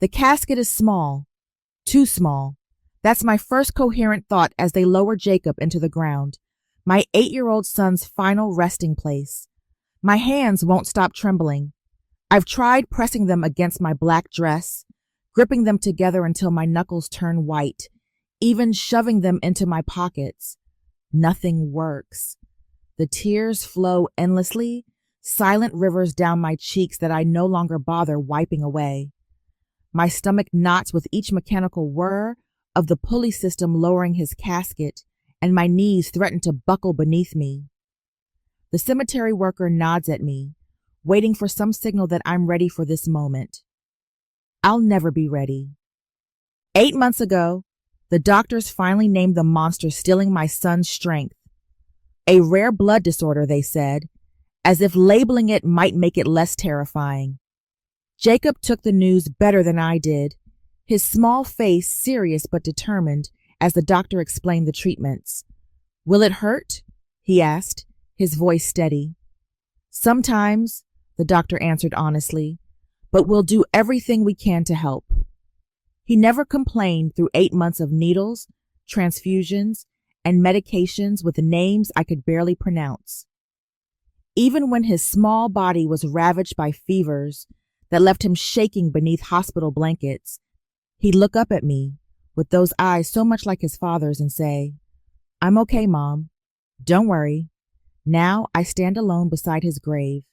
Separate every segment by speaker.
Speaker 1: The casket is small, too small. That's my first coherent thought as they lower Jacob into the ground, my 8-year-old son's final resting place. My hands won't stop trembling. I've tried pressing them against my black dress, gripping them together until my knuckles turn white, even shoving them into my pockets. Nothing works. The tears flow endlessly, silent rivers down my cheeks that I no longer bother wiping away. My stomach knots with each mechanical whir of the pulley system lowering his casket, and my knees threaten to buckle beneath me. The cemetery worker nods at me, waiting for some signal that I'm ready for this moment. I'll never be ready. 8 months ago, the doctors finally named the monster stealing my son's strength. A rare blood disorder, they said, as if labeling it might make it less terrifying. Jacob took the news better than I did, his small face serious but determined as the doctor explained the treatments. "Will it hurt?" he asked, his voice steady. "Sometimes," the doctor answered honestly, "but we'll do everything we can to help." He never complained through 8 months of needles, transfusions, and medications with names I could barely pronounce. Even when his small body was ravaged by fevers that left him shaking beneath hospital blankets, he'd look up at me with those eyes so much like his father's and say, "I'm okay, Mom. Don't worry." Now I stand alone beside his grave,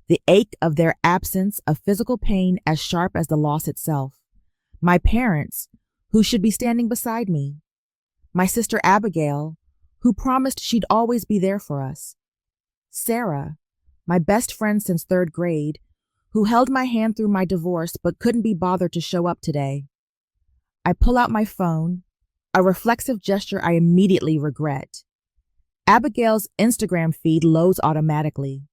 Speaker 1: the ache of their absence a physical pain as sharp as the loss itself. My parents, who should be standing beside me. My sister Abigail, who promised she'd always be there for us. Sarah, my best friend since 3rd grade, who held my hand through my divorce but couldn't be bothered to show up today. I pull out my phone, a reflexive gesture I immediately regret. Abigail's Instagram feed loads automatically.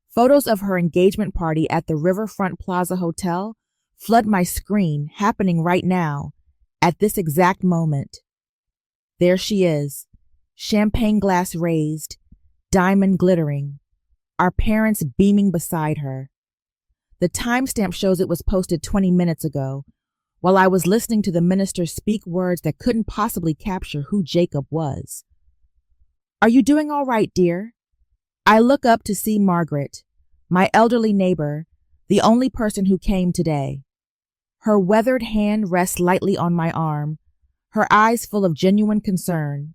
Speaker 1: Photos of her engagement party at the Riverfront Plaza Hotel flood my screen, happening right now, at this exact moment. There she is, champagne glass raised, diamond glittering, our parents beaming beside her. The timestamp shows it was posted 20 minutes ago, while I was listening to the minister speak words that couldn't possibly capture who Jacob was. "Are you doing all right, dear?" I look up to see Margaret, my elderly neighbor, the only person who came today. Her weathered hand rests lightly on my arm, her eyes full of genuine concern.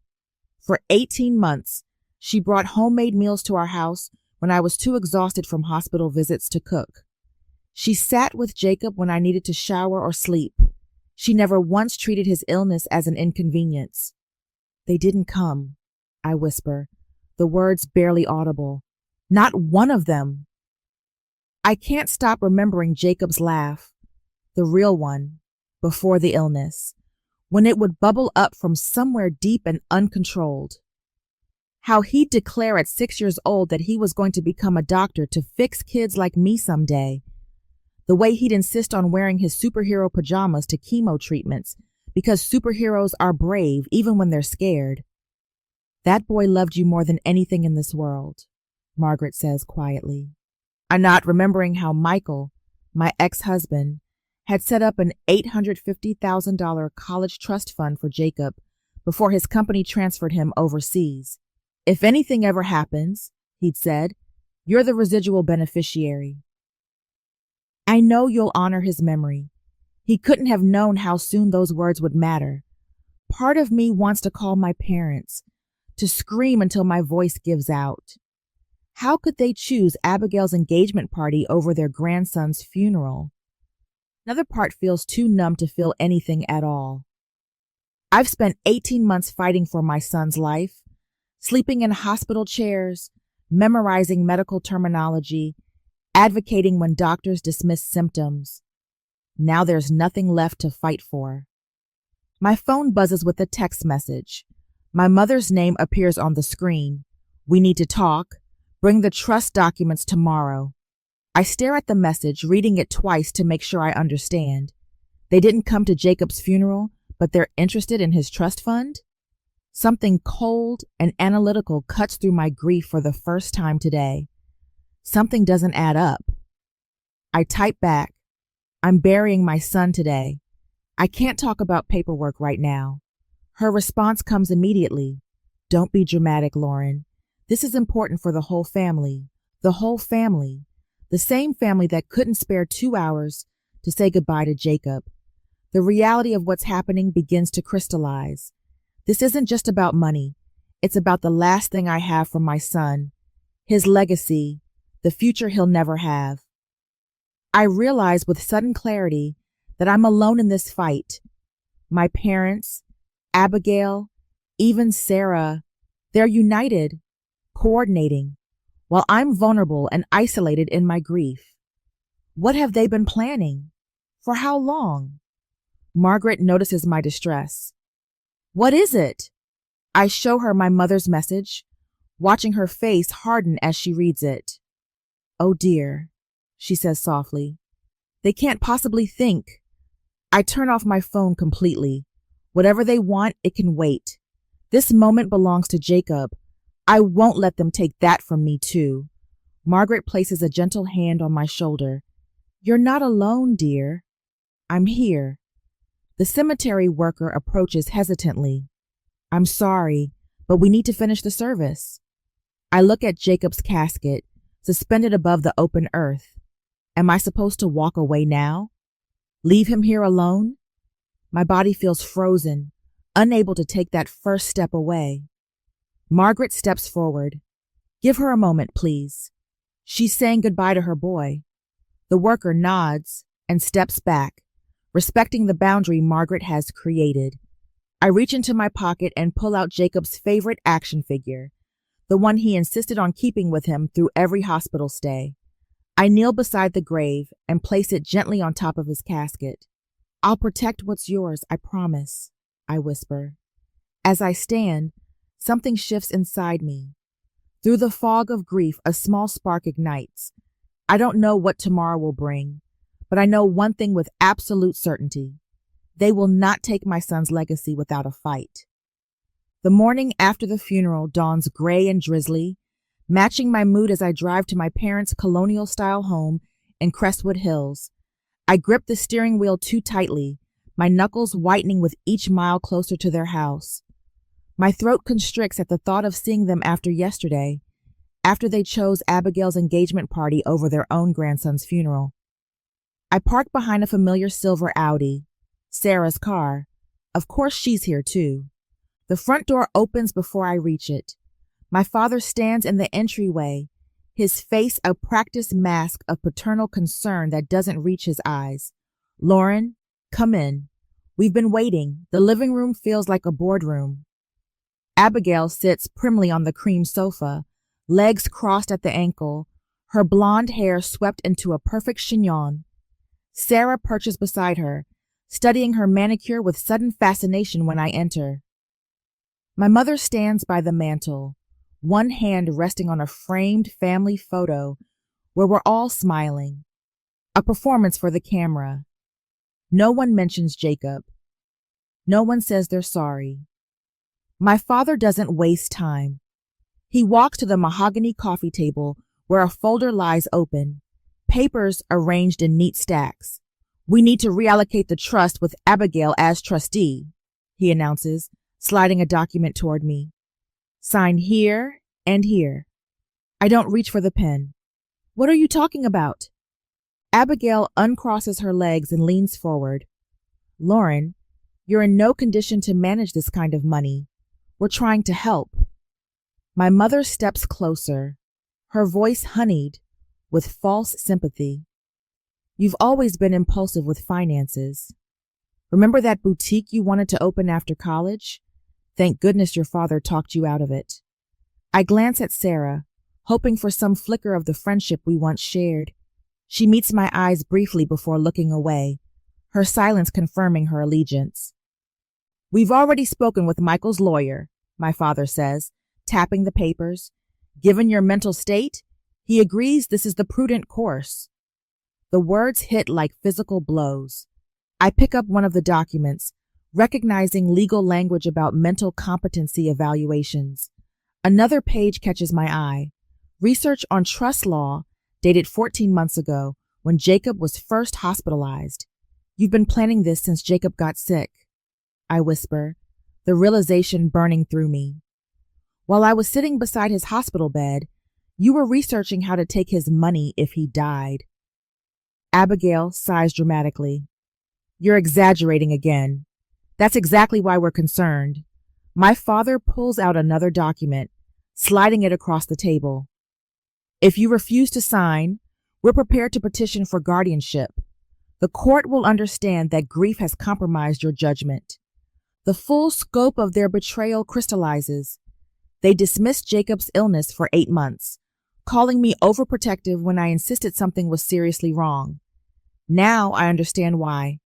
Speaker 1: For 18 months, she brought homemade meals to our house when I was too exhausted from hospital visits to cook. She sat with Jacob when I needed to shower or sleep. She never once treated his illness as an inconvenience. "They didn't come," I whisper, the words barely audible. "Not one of them." I can't stop remembering Jacob's laugh, the real one, before the illness, when it would bubble up from somewhere deep and uncontrolled. How he'd declare at 6 years old that he was going to become a doctor to fix kids like me someday. The way he'd insist on wearing his superhero pajamas to chemo treatments because superheroes are brave even when they're scared. "That boy loved you more than anything in this world," Margaret says quietly. I'm not remembering how Michael, my ex-husband, had set up an $850,000 college trust fund for Jacob before his company transferred him overseas. "If anything ever happens," he'd said, "you're the residual beneficiary." I know you'll honor his memory. He couldn't have known how soon those words would matter. Part of me wants to call my parents, to scream until my voice gives out. How could they choose Abigail's engagement party over their grandson's funeral? Another part feels too numb to feel anything at all. I've spent 18 months fighting for my son's life, sleeping in hospital chairs, memorizing medical terminology, advocating when doctors dismiss symptoms. Now there's nothing left to fight for. My phone buzzes with a text message. My mother's name appears on the screen. "We need to talk. Bring the trust documents tomorrow." I stare at the message, reading it twice to make sure I understand. They didn't come to Jacob's funeral, but they're interested in his trust fund? Something cold and analytical cuts through my grief for the first time today. Something doesn't add up. I type back, I'm burying my son today. I can't talk about paperwork right now. Her response comes immediately. Don't be dramatic, Lauren. This is important for the whole family. The whole family. The same family that couldn't spare 2 hours to say goodbye to Jacob. The reality of what's happening begins to crystallize. This isn't just about money. It's about the last thing I have from my son, his legacy, the future he'll never have. I realize with sudden clarity that I'm alone in this fight. My parents, Abigail, even Sarah, they're united, coordinating, while I'm vulnerable and isolated in my grief. What have they been planning? For how long? Margaret notices my distress. What is it? I show her my mother's message, watching her face harden as she reads it. Oh dear, she says softly. They can't possibly think. I turn off my phone completely. Whatever they want, it can wait. This moment belongs to Jacob. I won't let them take that from me too. Margaret places a gentle hand on my shoulder. You're not alone, dear. I'm here. The cemetery worker approaches hesitantly. I'm sorry, but we need to finish the service. I look at Jacob's casket, suspended above the open earth. Am I supposed to walk away now? Leave him here alone? My body feels frozen, unable to take that first step away. Margaret steps forward. Give her a moment, please. She's saying goodbye to her boy. The worker nods and steps back, respecting the boundary Margaret has created. I reach into my pocket and pull out Jacob's favorite action figure, the one he insisted on keeping with him through every hospital stay. I kneel beside the grave and place it gently on top of his casket. I'll protect what's yours, I promise, I whisper. As I stand, something shifts inside me. Through the fog of grief, a small spark ignites. I don't know what tomorrow will bring, but I know one thing with absolute certainty. They will not take my son's legacy without a fight. The morning after the funeral dawns gray and drizzly, matching my mood as I drive to my parents' colonial-style home in Crestwood Hills. I grip the steering wheel too tightly, my knuckles whitening with each mile closer to their house. My throat constricts at the thought of seeing them after yesterday, after they chose Abigail's engagement party over their own grandson's funeral. I park behind a familiar silver Audi, Sarah's car. Of course she's here too. The front door opens before I reach it. My father stands in the entryway, his face a practiced mask of paternal concern that doesn't reach his eyes. Lauren, come in. We've been waiting. The living room feels like a boardroom. Abigail sits primly on the cream sofa, legs crossed at the ankle, her blonde hair swept into a perfect chignon. Sarah perches beside her, studying her manicure with sudden fascination when I enter. My mother stands by the mantel, one hand resting on a framed family photo where we're all smiling. A performance for the camera. No one mentions Jacob. No one says they're sorry. My father doesn't waste time. He walks to the mahogany coffee table where a folder lies open, papers arranged in neat stacks. We need to reallocate the trust with Abigail as trustee, he announces, sliding a document toward me. Sign here and here. I don't reach for the pen. What are you talking about? Abigail uncrosses her legs and leans forward. Lauren, you're in no condition to manage this kind of money. We're trying to help. My mother steps closer, her voice honeyed with false sympathy. You've always been impulsive with finances. Remember that boutique you wanted to open after college? Thank goodness your father talked you out of it. I glance at Sarah, hoping for some flicker of the friendship we once shared. She meets my eyes briefly before looking away, her silence confirming her allegiance. We've already spoken with Michael's lawyer, my father says, tapping the papers. Given your mental state, he agrees this is the prudent course. The words hit like physical blows. I pick up one of the documents, recognizing legal language about mental competency evaluations. Another page catches my eye. Research on trust law, dated 14 months ago, when Jacob was first hospitalized. You've been planning this since Jacob got sick, I whisper, the realization burning through me. While I was sitting beside his hospital bed, you were researching how to take his money if he died. Abigail sighs dramatically. You're exaggerating again. That's exactly why we're concerned. My father pulls out another document, sliding it across the table. If you refuse to sign, we're prepared to petition for guardianship. The court will understand that grief has compromised your judgment. The full scope of their betrayal crystallizes. They dismissed Jacob's illness for 8 months, calling me overprotective when I insisted something was seriously wrong. Now I understand why.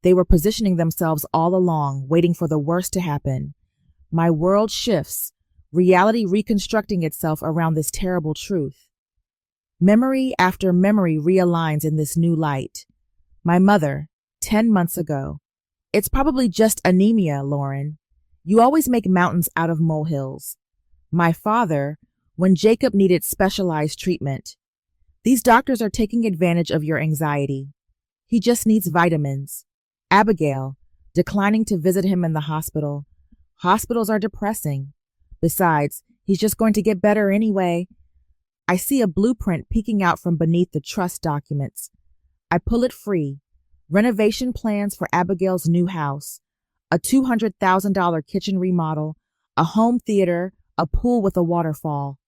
Speaker 1: They were positioning themselves all along, waiting for the worst to happen. My world shifts, reality reconstructing itself around this terrible truth. Memory after memory realigns in this new light. My mother, 10 months ago. It's probably just anemia, Lauren. You always make mountains out of molehills. My father, when Jacob needed specialized treatment. These doctors are taking advantage of your anxiety. He just needs vitamins. Abigail, declining to visit him in the hospital. Hospitals are depressing. Besides, he's just going to get better anyway. I see a blueprint peeking out from beneath the trust documents. I pull it free. Renovation plans for Abigail's new house. A $200,000 kitchen remodel. A home theater. A pool with a waterfall.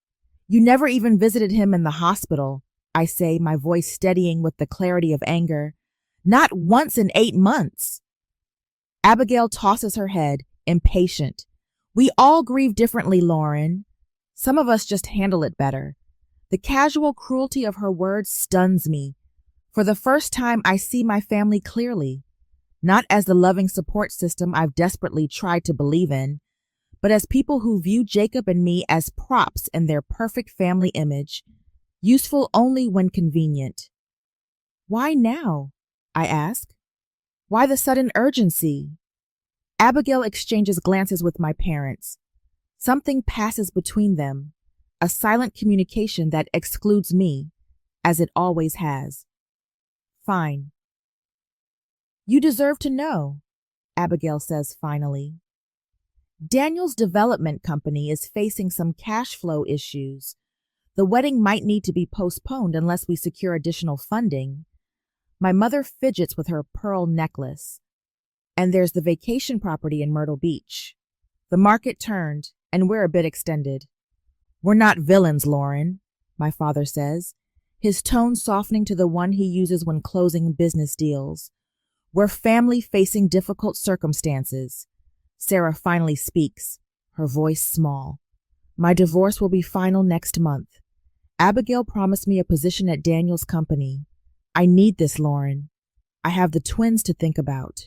Speaker 1: You never even visited him in the hospital, I say, my voice steadying with the clarity of anger. Not once in 8 months. Abigail tosses her head, impatient. We all grieve differently, Lauren. Some of us just handle it better. The casual cruelty of her words stuns me. For the first time, I see my family clearly, not as the loving support system I've desperately tried to believe in, but as people who view Jacob and me as props in their perfect family image, useful only when convenient. Why now? I ask. Why the sudden urgency? Abigail exchanges glances with my parents. Something passes between them, a silent communication that excludes me, as it always has. Fine. You deserve to know, Abigail says finally. Daniel's development company is facing some cash flow issues. The wedding might need to be postponed unless we secure additional funding. My mother fidgets with her pearl necklace. And there's the vacation property in Myrtle Beach. The market turned, and we're a bit extended. We're not villains, Lauren, my father says, his tone softening to the one he uses when closing business deals. We're family facing difficult circumstances. Sarah finally speaks, her voice small. My divorce will be final next month. Abigail promised me a position at Daniel's company. I need this, Lauren. I have the twins to think about.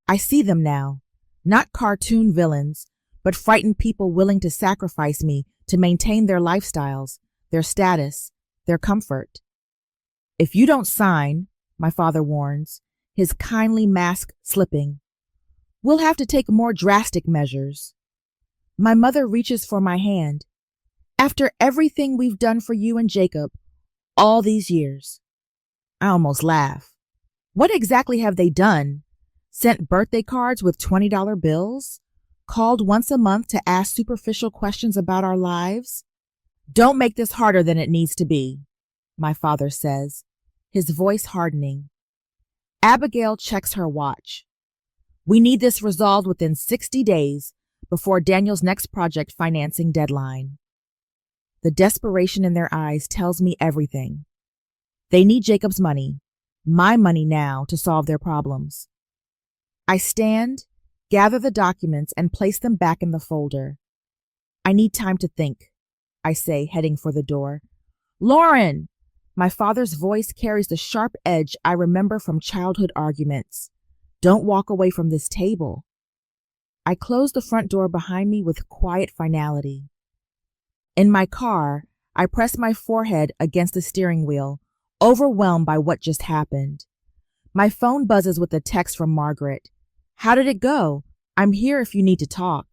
Speaker 1: I see them now, not cartoon villains, but frightened people willing to sacrifice me to maintain their lifestyles, their status, their comfort. If you don't sign, my father warns, his kindly mask slipping, we'll have to take more drastic measures. My mother reaches for my hand. After everything we've done for you and Jacob, all these years. I almost laugh. What exactly have they done? Sent birthday cards with $20 bills? Called once a month to ask superficial questions about our lives? Don't make this harder than it needs to be, my father says, his voice hardening. Abigail checks her watch. We need this resolved within 60 days before Daniel's next project financing deadline. The desperation in their eyes tells me everything. They need Jacob's money, my money now, to solve their problems. I stand, gather the documents, and place them back in the folder. I need time to think, I say, heading for the door. Lauren! My father's voice carries the sharp edge I remember from childhood arguments. Don't walk away from this table. I close the front door behind me with quiet finality. In my car, I press my forehead against the steering wheel, overwhelmed by what just happened. My phone buzzes with a text from Margaret. How did it go? I'm here if you need to talk.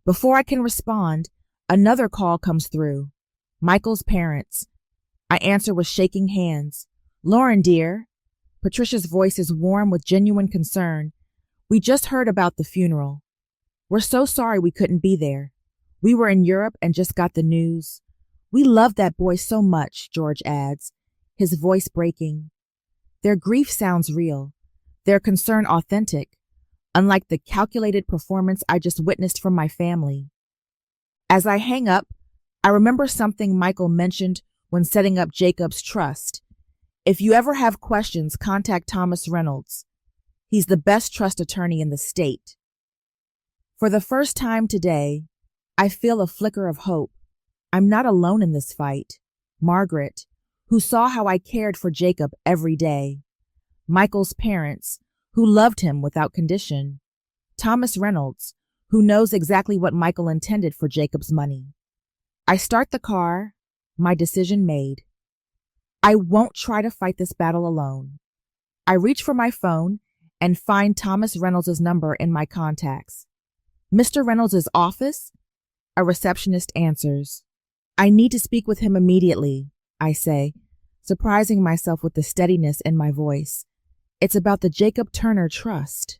Speaker 1: Before I can respond, another call comes through. Michael's parents. I answer with shaking hands. Lauren, dear. Patricia's voice is warm with genuine concern. We just heard about the funeral. We're so sorry we couldn't be there. We were in Europe and just got the news. We love that boy so much, George adds, his voice breaking. Their grief sounds real, their concern authentic, unlike the calculated performance I just witnessed from my family. As I hang up, I remember something Michael mentioned when setting up Jacob's trust. If you ever have questions, contact Thomas Reynolds. He's the best trust attorney in the state. For the first time today, I feel a flicker of hope. I'm not alone in this fight. Margaret, who saw how I cared for Jacob every day. Michael's parents, who loved him without condition. Thomas Reynolds, who knows exactly what Michael intended for Jacob's money. I start the car, my decision made. I won't try to fight this battle alone. I reach for my phone and find Thomas Reynolds' number in my contacts. Mr. Reynolds' office? A receptionist answers. I need to speak with him immediately, I say, surprising myself with the steadiness in my voice. It's about the Jacob Turner Trust.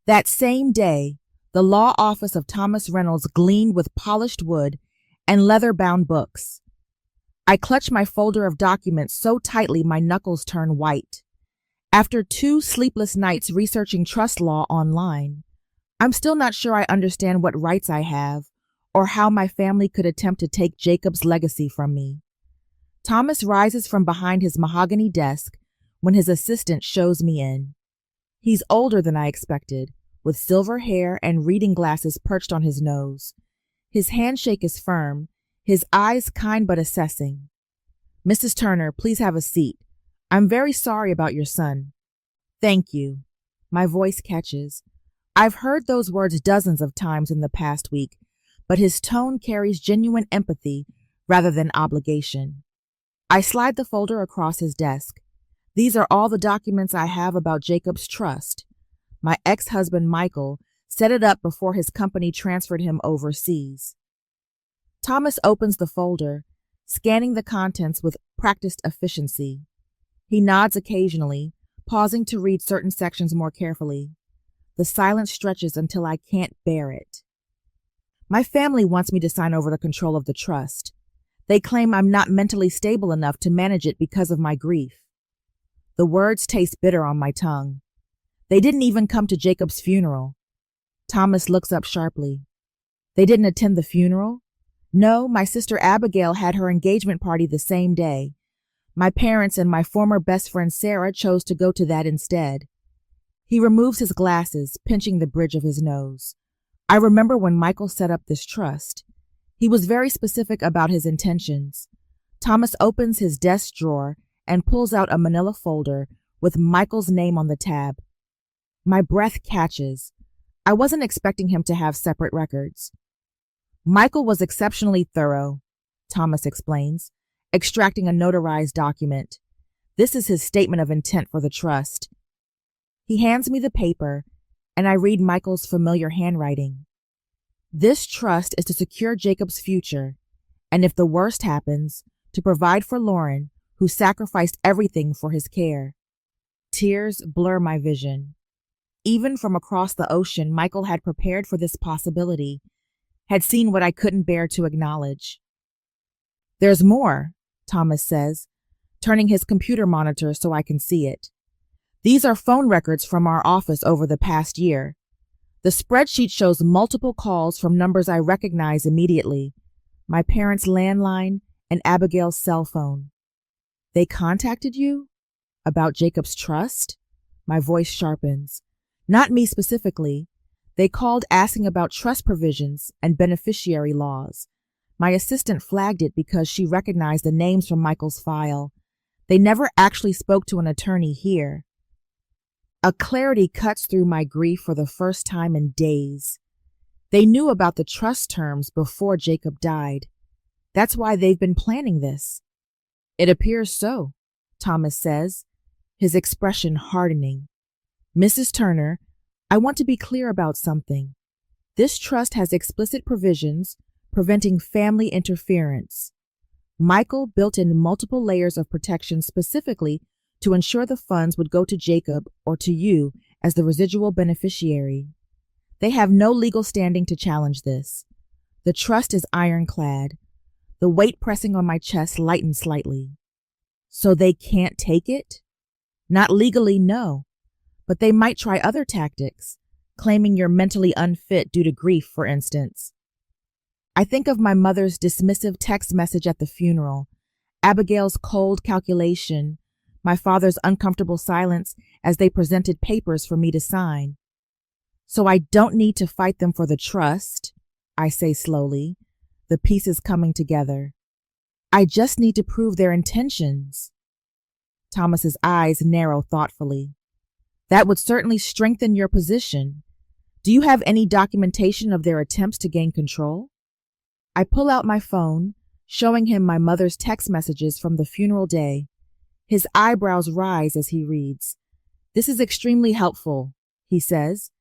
Speaker 1: That same day, the law office of Thomas Reynolds gleamed with polished wood and leather-bound books. I clutch my folder of documents so tightly my knuckles turn white. After 2 sleepless nights researching trust law online, I'm still not sure I understand what rights I have or how my family could attempt to take Jacob's legacy from me. Thomas rises from behind his mahogany desk when his assistant shows me in. He's older than I expected, with silver hair and reading glasses perched on his nose. His handshake is firm, his eyes kind but assessing. Mrs. Turner, please have a seat. I'm very sorry about your son. Thank you. My voice catches. I've heard those words dozens of times in the past week, but his tone carries genuine empathy rather than obligation. I slide the folder across his desk. These are all the documents I have about Jacob's trust. My ex-husband, Michael, set it up before his company transferred him overseas. Thomas opens the folder, scanning the contents with practiced efficiency. He nods occasionally, pausing to read certain sections more carefully. The silence stretches until I can't bear it. My family wants me to sign over the control of the trust. They claim I'm not mentally stable enough to manage it because of my grief. The words taste bitter on my tongue. They didn't even come to Jacob's funeral. Thomas looks up sharply. They didn't attend the funeral? No, my sister Abigail had her engagement party the same day. My parents and my former best friend Sarah chose to go to that instead. He removes his glasses, pinching the bridge of his nose. I remember when Michael set up this trust. He was very specific about his intentions. Thomas opens his desk drawer and pulls out a manila folder with Michael's name on the tab. My breath catches. I wasn't expecting him to have separate records. Michael was exceptionally thorough, Thomas explains, extracting a notarized document. This is his statement of intent for the trust. He hands me the paper, and I read Michael's familiar handwriting. This trust is to secure Jacob's future, and if the worst happens, to provide for Lauren, who sacrificed everything for his care. Tears blur my vision. Even from across the ocean, Michael had prepared for this possibility, had seen what I couldn't bear to acknowledge. There's more, Thomas says, turning his computer monitor so I can see it. These are phone records from our office over the past year. The spreadsheet shows multiple calls from numbers I recognize immediately, my parents' landline and Abigail's cell phone. They contacted you? About Jacob's trust? My voice sharpens. Not me specifically. They called asking about trust provisions and beneficiary laws. My assistant flagged it because she recognized the names from Michael's file. They never actually spoke to an attorney here. A clarity cuts through my grief for the first time in days. They knew about the trust terms before Jacob died. That's why they've been planning this. It appears so, Thomas says, his expression hardening. Mrs. Turner, I want to be clear about something. This trust has explicit provisions preventing family interference. Michael built in multiple layers of protection specifically to ensure the funds would go to Jacob or to you as the residual beneficiary. They have no legal standing to challenge this. The trust is ironclad. The weight pressing on my chest lightened slightly. So they can't take it? Not legally, no. But they might try other tactics, claiming you're mentally unfit due to grief, for instance. I think of my mother's dismissive text message at the funeral, Abigail's cold calculation, my father's uncomfortable silence as they presented papers for me to sign. So I don't need to fight them for the trust, I say slowly, the pieces coming together. I just need to prove their intentions. Thomas's eyes narrow thoughtfully. That would certainly strengthen your position. Do you have any documentation of their attempts to gain control? I pull out my phone, showing him my mother's text messages from the funeral day. His eyebrows rise as he reads. This is extremely helpful, he says.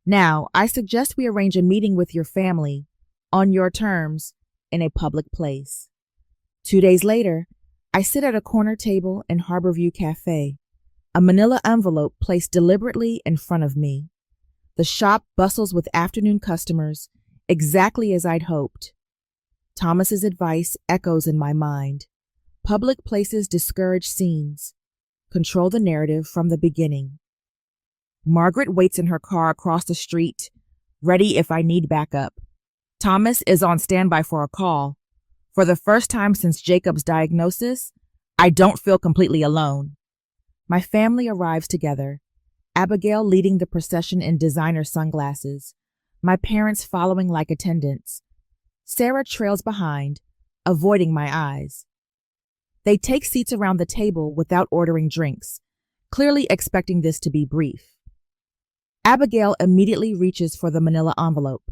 Speaker 1: Now, I suggest we arrange a meeting with your family, on your terms, in a public place. 2 days later, I sit at a corner table in Harborview Cafe, a manila envelope placed deliberately in front of me. The shop bustles with afternoon customers, exactly as I'd hoped. Thomas's advice echoes in my mind. Public places discourage scenes. Control the narrative from the beginning. Margaret waits in her car across the street, ready if I need backup. Thomas is on standby for a call. For the first time since Jacob's diagnosis, I don't feel completely alone. My family arrives together, Abigail leading the procession in designer sunglasses, my parents following like attendants. Sarah trails behind, avoiding my eyes. They take seats around the table without ordering drinks, clearly expecting this to be brief. Abigail immediately reaches for the manila envelope.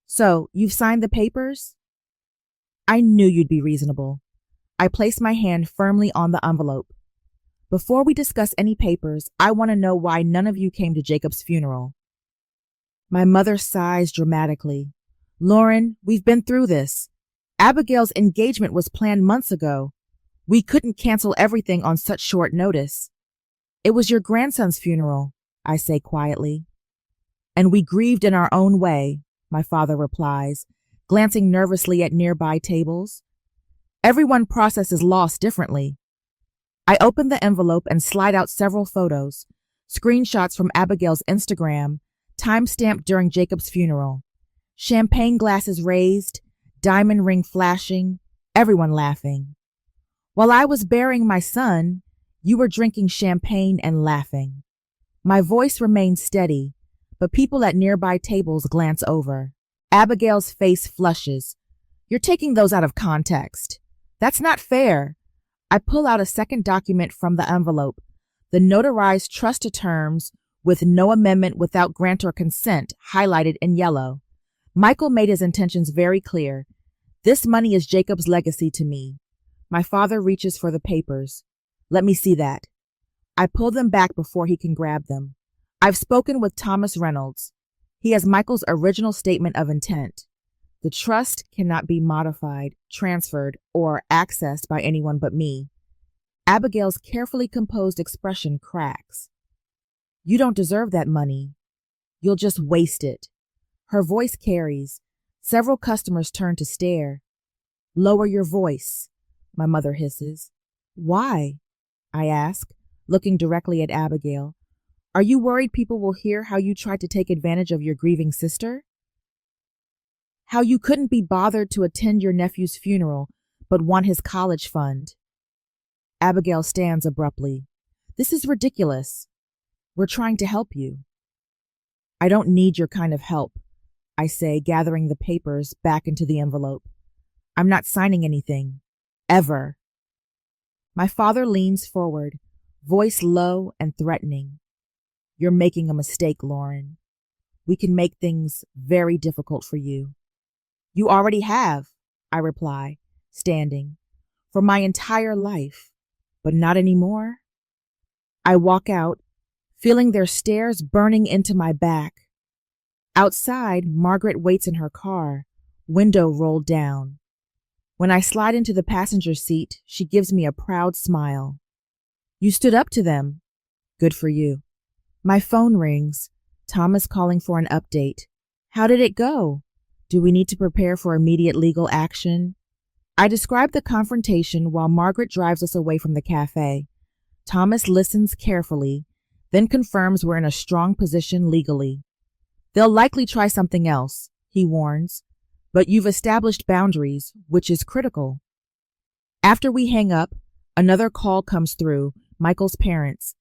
Speaker 1: So, you've signed the papers? I knew you'd be reasonable. I place my hand firmly on the envelope. Before we discuss any papers, I want to know why none of you came to Jacob's funeral. My mother sighs dramatically. Lauren, we've been through this. Abigail's engagement was planned months ago. We couldn't cancel everything on such short notice. It was your grandson's funeral, I say quietly. And we grieved in our own way, my father replies, glancing nervously at nearby tables. Everyone processes loss differently. I open the envelope and slide out several photos, screenshots from Abigail's Instagram, time-stamped during Jacob's funeral. Champagne glasses raised, diamond ring flashing, everyone laughing. While I was burying my son, you were drinking champagne and laughing. My voice remains steady, but people at nearby tables glance over. Abigail's face flushes. You're taking those out of context. That's not fair. I pull out a second document from the envelope, the notarized trust of terms with no amendment without grant or consent highlighted in yellow. Michael made his intentions very clear. This money is Jacob's legacy to me. My father reaches for the papers. Let me see that. I pull them back before he can grab them. I've spoken with Thomas Reynolds. He has Michael's original statement of intent. The trust cannot be modified, transferred, or accessed by anyone but me. Abigail's carefully composed expression cracks. You don't deserve that money. You'll just waste it. Her voice carries. Several customers turn to stare. Lower your voice, my mother hisses. Why? I ask, looking directly at Abigail. Are you worried people will hear how you tried to take advantage of your grieving sister? How you couldn't be bothered to attend your nephew's funeral, but want his college fund? Abigail stands abruptly. This is ridiculous. We're trying to help you. I don't need your kind of help, I say, gathering the papers back into the envelope. I'm not signing anything. Ever. My father leans forward, voice low and threatening. You're making a mistake, Lauren. We can make things very difficult for you. You already have, I reply, standing, for my entire life, but not anymore. I walk out, feeling their stares burning into my back. Outside, Margaret waits in her car, window rolled down. When I slide into the passenger seat, she gives me a proud smile. You stood up to them. Good for you. My phone rings. Thomas calling for an update. How did it go? Do we need to prepare for immediate legal action? I describe the confrontation while Margaret drives us away from the cafe. Thomas listens carefully, then confirms we're in a strong position legally. They'll likely try something else, he warns, but you've established boundaries, which is critical. After we hang up, another call comes through, Michael's parents.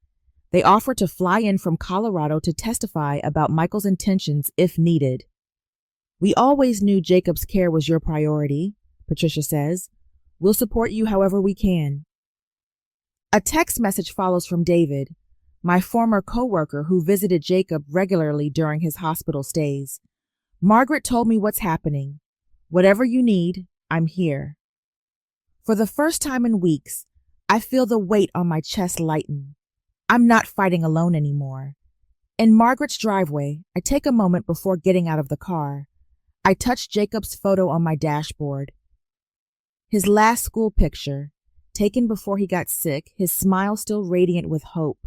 Speaker 1: They offer to fly in from Colorado to testify about Michael's intentions if needed. We always knew Jacob's care was your priority, Patricia says. We'll support you however we can. A text message follows from David, my former co-worker who visited Jacob regularly during his hospital stays. Margaret told me what's happening. Whatever you need, I'm here. For the first time in weeks, I feel the weight on my chest lighten. I'm not fighting alone anymore. In Margaret's driveway, I take a moment before getting out of the car. I touch Jacob's photo on my dashboard. His last school picture, taken before he got sick, his smile still radiant with hope.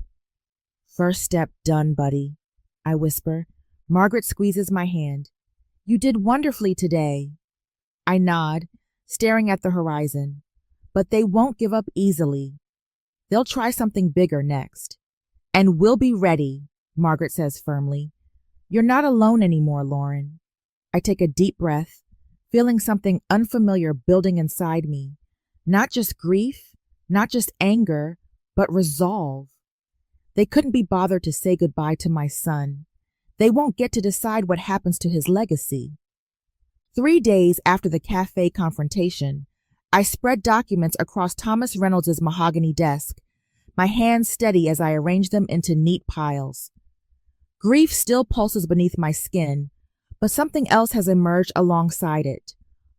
Speaker 1: First step done, buddy, I whisper. Margaret squeezes my hand. You did wonderfully today. I nod, staring at the horizon. But they won't give up easily. They'll try something bigger next. And we'll be ready, Margaret says firmly. You're not alone anymore, Lauren. I take a deep breath, feeling something unfamiliar building inside me. Not just grief, not just anger, but resolve. They couldn't be bothered to say goodbye to my son. They won't get to decide what happens to his legacy. 3 days after the cafe confrontation, I spread documents across Thomas Reynolds' mahogany desk, my hands steady as I arrange them into neat piles. Grief still pulses beneath my skin, but something else has emerged alongside it.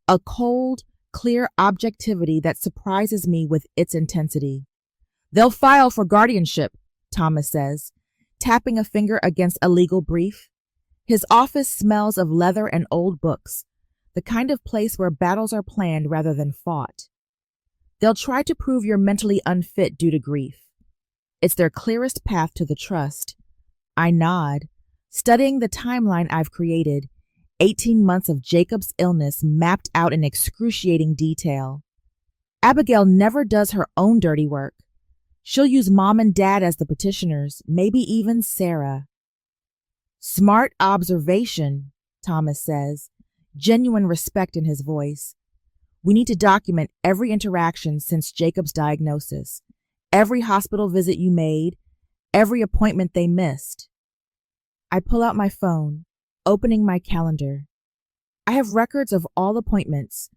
Speaker 1: A cold, clear objectivity that surprises me with its intensity. They'll file for guardianship, Thomas says, tapping a finger against a legal brief. His office smells of leather and old books, the kind of place where battles are planned rather than fought. They'll try to prove you're mentally unfit due to grief. It's their clearest path to the trust. I nod, studying the timeline I've created, 18 months of Jacob's illness mapped out in excruciating detail. Abigail never does her own dirty work. She'll use Mom and Dad as the petitioners, maybe even Sarah. Smart observation, Thomas says, genuine respect in his voice. We need to document every interaction since Jacob's diagnosis, every hospital visit you made, every appointment they missed. I pull out my phone, opening my calendar. I have records of all appointments.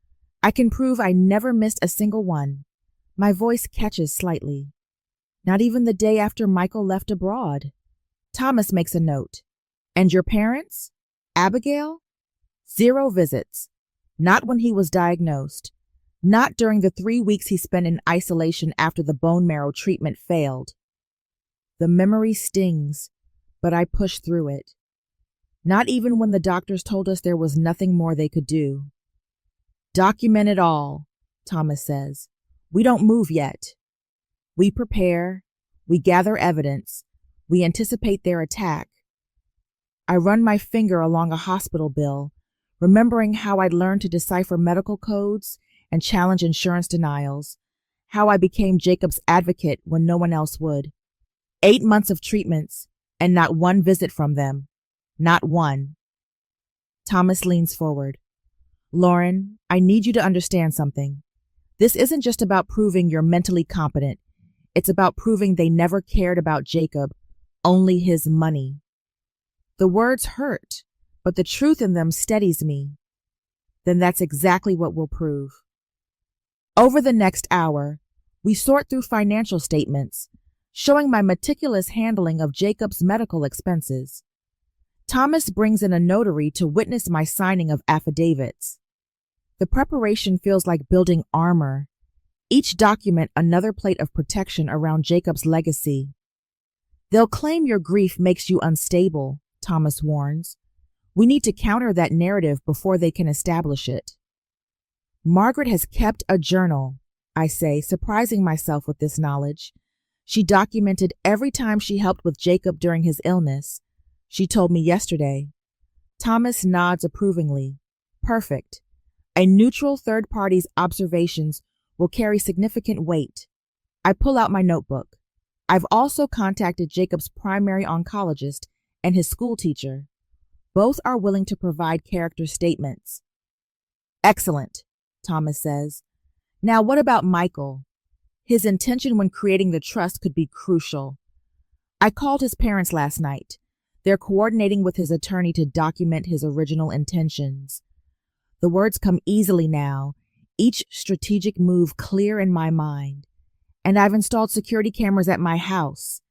Speaker 1: I can prove I never missed a single one. My voice catches slightly. Not even the day after Michael left abroad. Thomas makes a note. And your parents? Abigail? 0 visits. Not when he was diagnosed. Not during the 3 weeks he spent in isolation after the bone marrow treatment failed. The memory stings, but I push through it. Not even when the doctors told us there was nothing more they could do. Document it all, Thomas says. We don't move yet. We prepare, we gather evidence, we anticipate their attack. I run my finger along a hospital bill, remembering how I'd learned to decipher medical codes and challenge insurance denials, how I became Jacob's advocate when no one else would. 8 months of treatments, and not one visit from them. Not one. Thomas leans forward. Lauren, I need you to understand something. This isn't just about proving you're mentally competent. It's about proving they never cared about Jacob, only his money. The words hurt, but the truth in them steadies me. Then that's exactly what we'll prove. Over the next hour, we sort through financial statements, showing my meticulous handling of Jacob's medical expenses. Thomas brings in a notary to witness my signing of affidavits. The preparation feels like building armor, each document another plate of protection around Jacob's legacy. They'll claim your grief makes you unstable, Thomas warns. We need to counter that narrative before they can establish it. Margaret has kept a journal, I say, surprising myself with this knowledge. She documented every time she helped with Jacob during his illness. She told me yesterday. Thomas nods approvingly. Perfect. A neutral third party's observations will carry significant weight. I pull out my notebook. I've also contacted Jacob's primary oncologist and his school teacher. Both are willing to provide character statements. Excellent, Thomas says. Now what about Michael? His intention when creating the trust could be crucial. I called his parents last night. They're coordinating with his attorney to document his original intentions. The words come easily now, each strategic move clear in my mind. And I've installed security cameras at my house.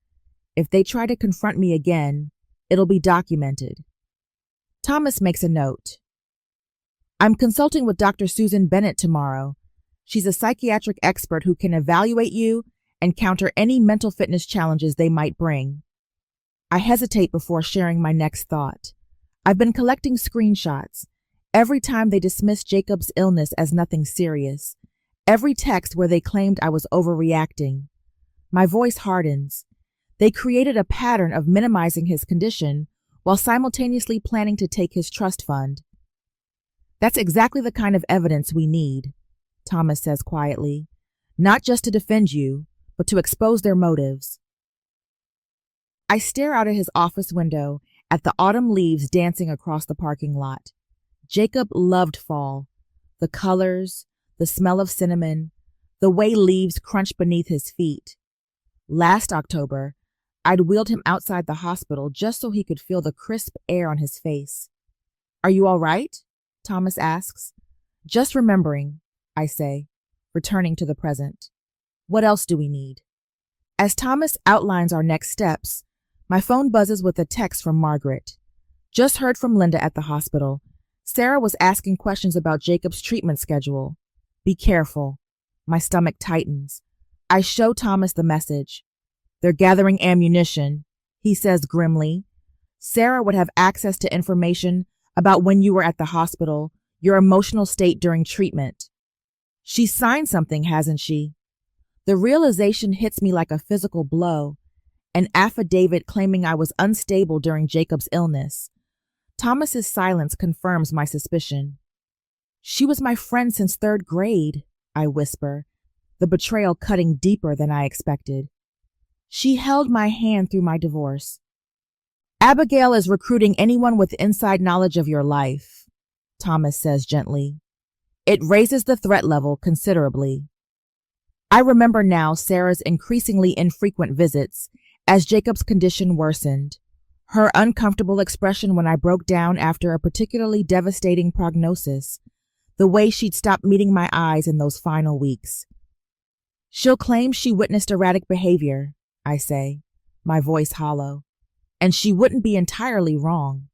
Speaker 1: If they try to confront me again, it'll be documented. Thomas makes a note. I'm consulting with Dr. Susan Bennett tomorrow. She's a psychiatric expert who can evaluate you and counter any mental fitness challenges they might bring. I hesitate before sharing my next thought. I've been collecting screenshots. Every time they dismissed Jacob's illness as nothing serious. Every text where they claimed I was overreacting. My voice hardens. They created a pattern of minimizing his condition while simultaneously planning to take his trust fund. That's exactly the kind of evidence we need, Thomas says quietly. Not just to defend you, but to expose their motives. I stare out at his office window at the autumn leaves dancing across the parking lot. Jacob loved fall. The colors, the smell of cinnamon, the way leaves crunch beneath his feet. Last October, I'd wheeled him outside the hospital just so he could feel the crisp air on his face. Are you all right? Thomas asks. Just remembering, I say, returning to the present. What else do we need? As Thomas outlines our next steps, my phone buzzes with a text from Margaret. Just heard from Linda at the hospital. Sarah was asking questions about Jacob's treatment schedule. Be careful. My stomach tightens. I show Thomas the message. They're gathering ammunition, he says grimly. Sarah would have access to information about when you were at the hospital, your emotional state during treatment. She signed something, hasn't she? The realization hits me like a physical blow. An affidavit claiming I was unstable during Jacob's illness. Thomas's silence confirms my suspicion. She was my friend since third grade, I whisper, the betrayal cutting deeper than I expected. She held my hand through my divorce. Abigail is recruiting anyone with inside knowledge of your life, Thomas says gently. It raises the threat level considerably. I remember now Sarah's increasingly infrequent visits as Jacob's condition worsened. Her uncomfortable expression when I broke down after a particularly devastating prognosis. The way she'd stopped meeting my eyes in those final weeks. She'll claim she witnessed erratic behavior, I say, my voice hollow. And she wouldn't be entirely wrong.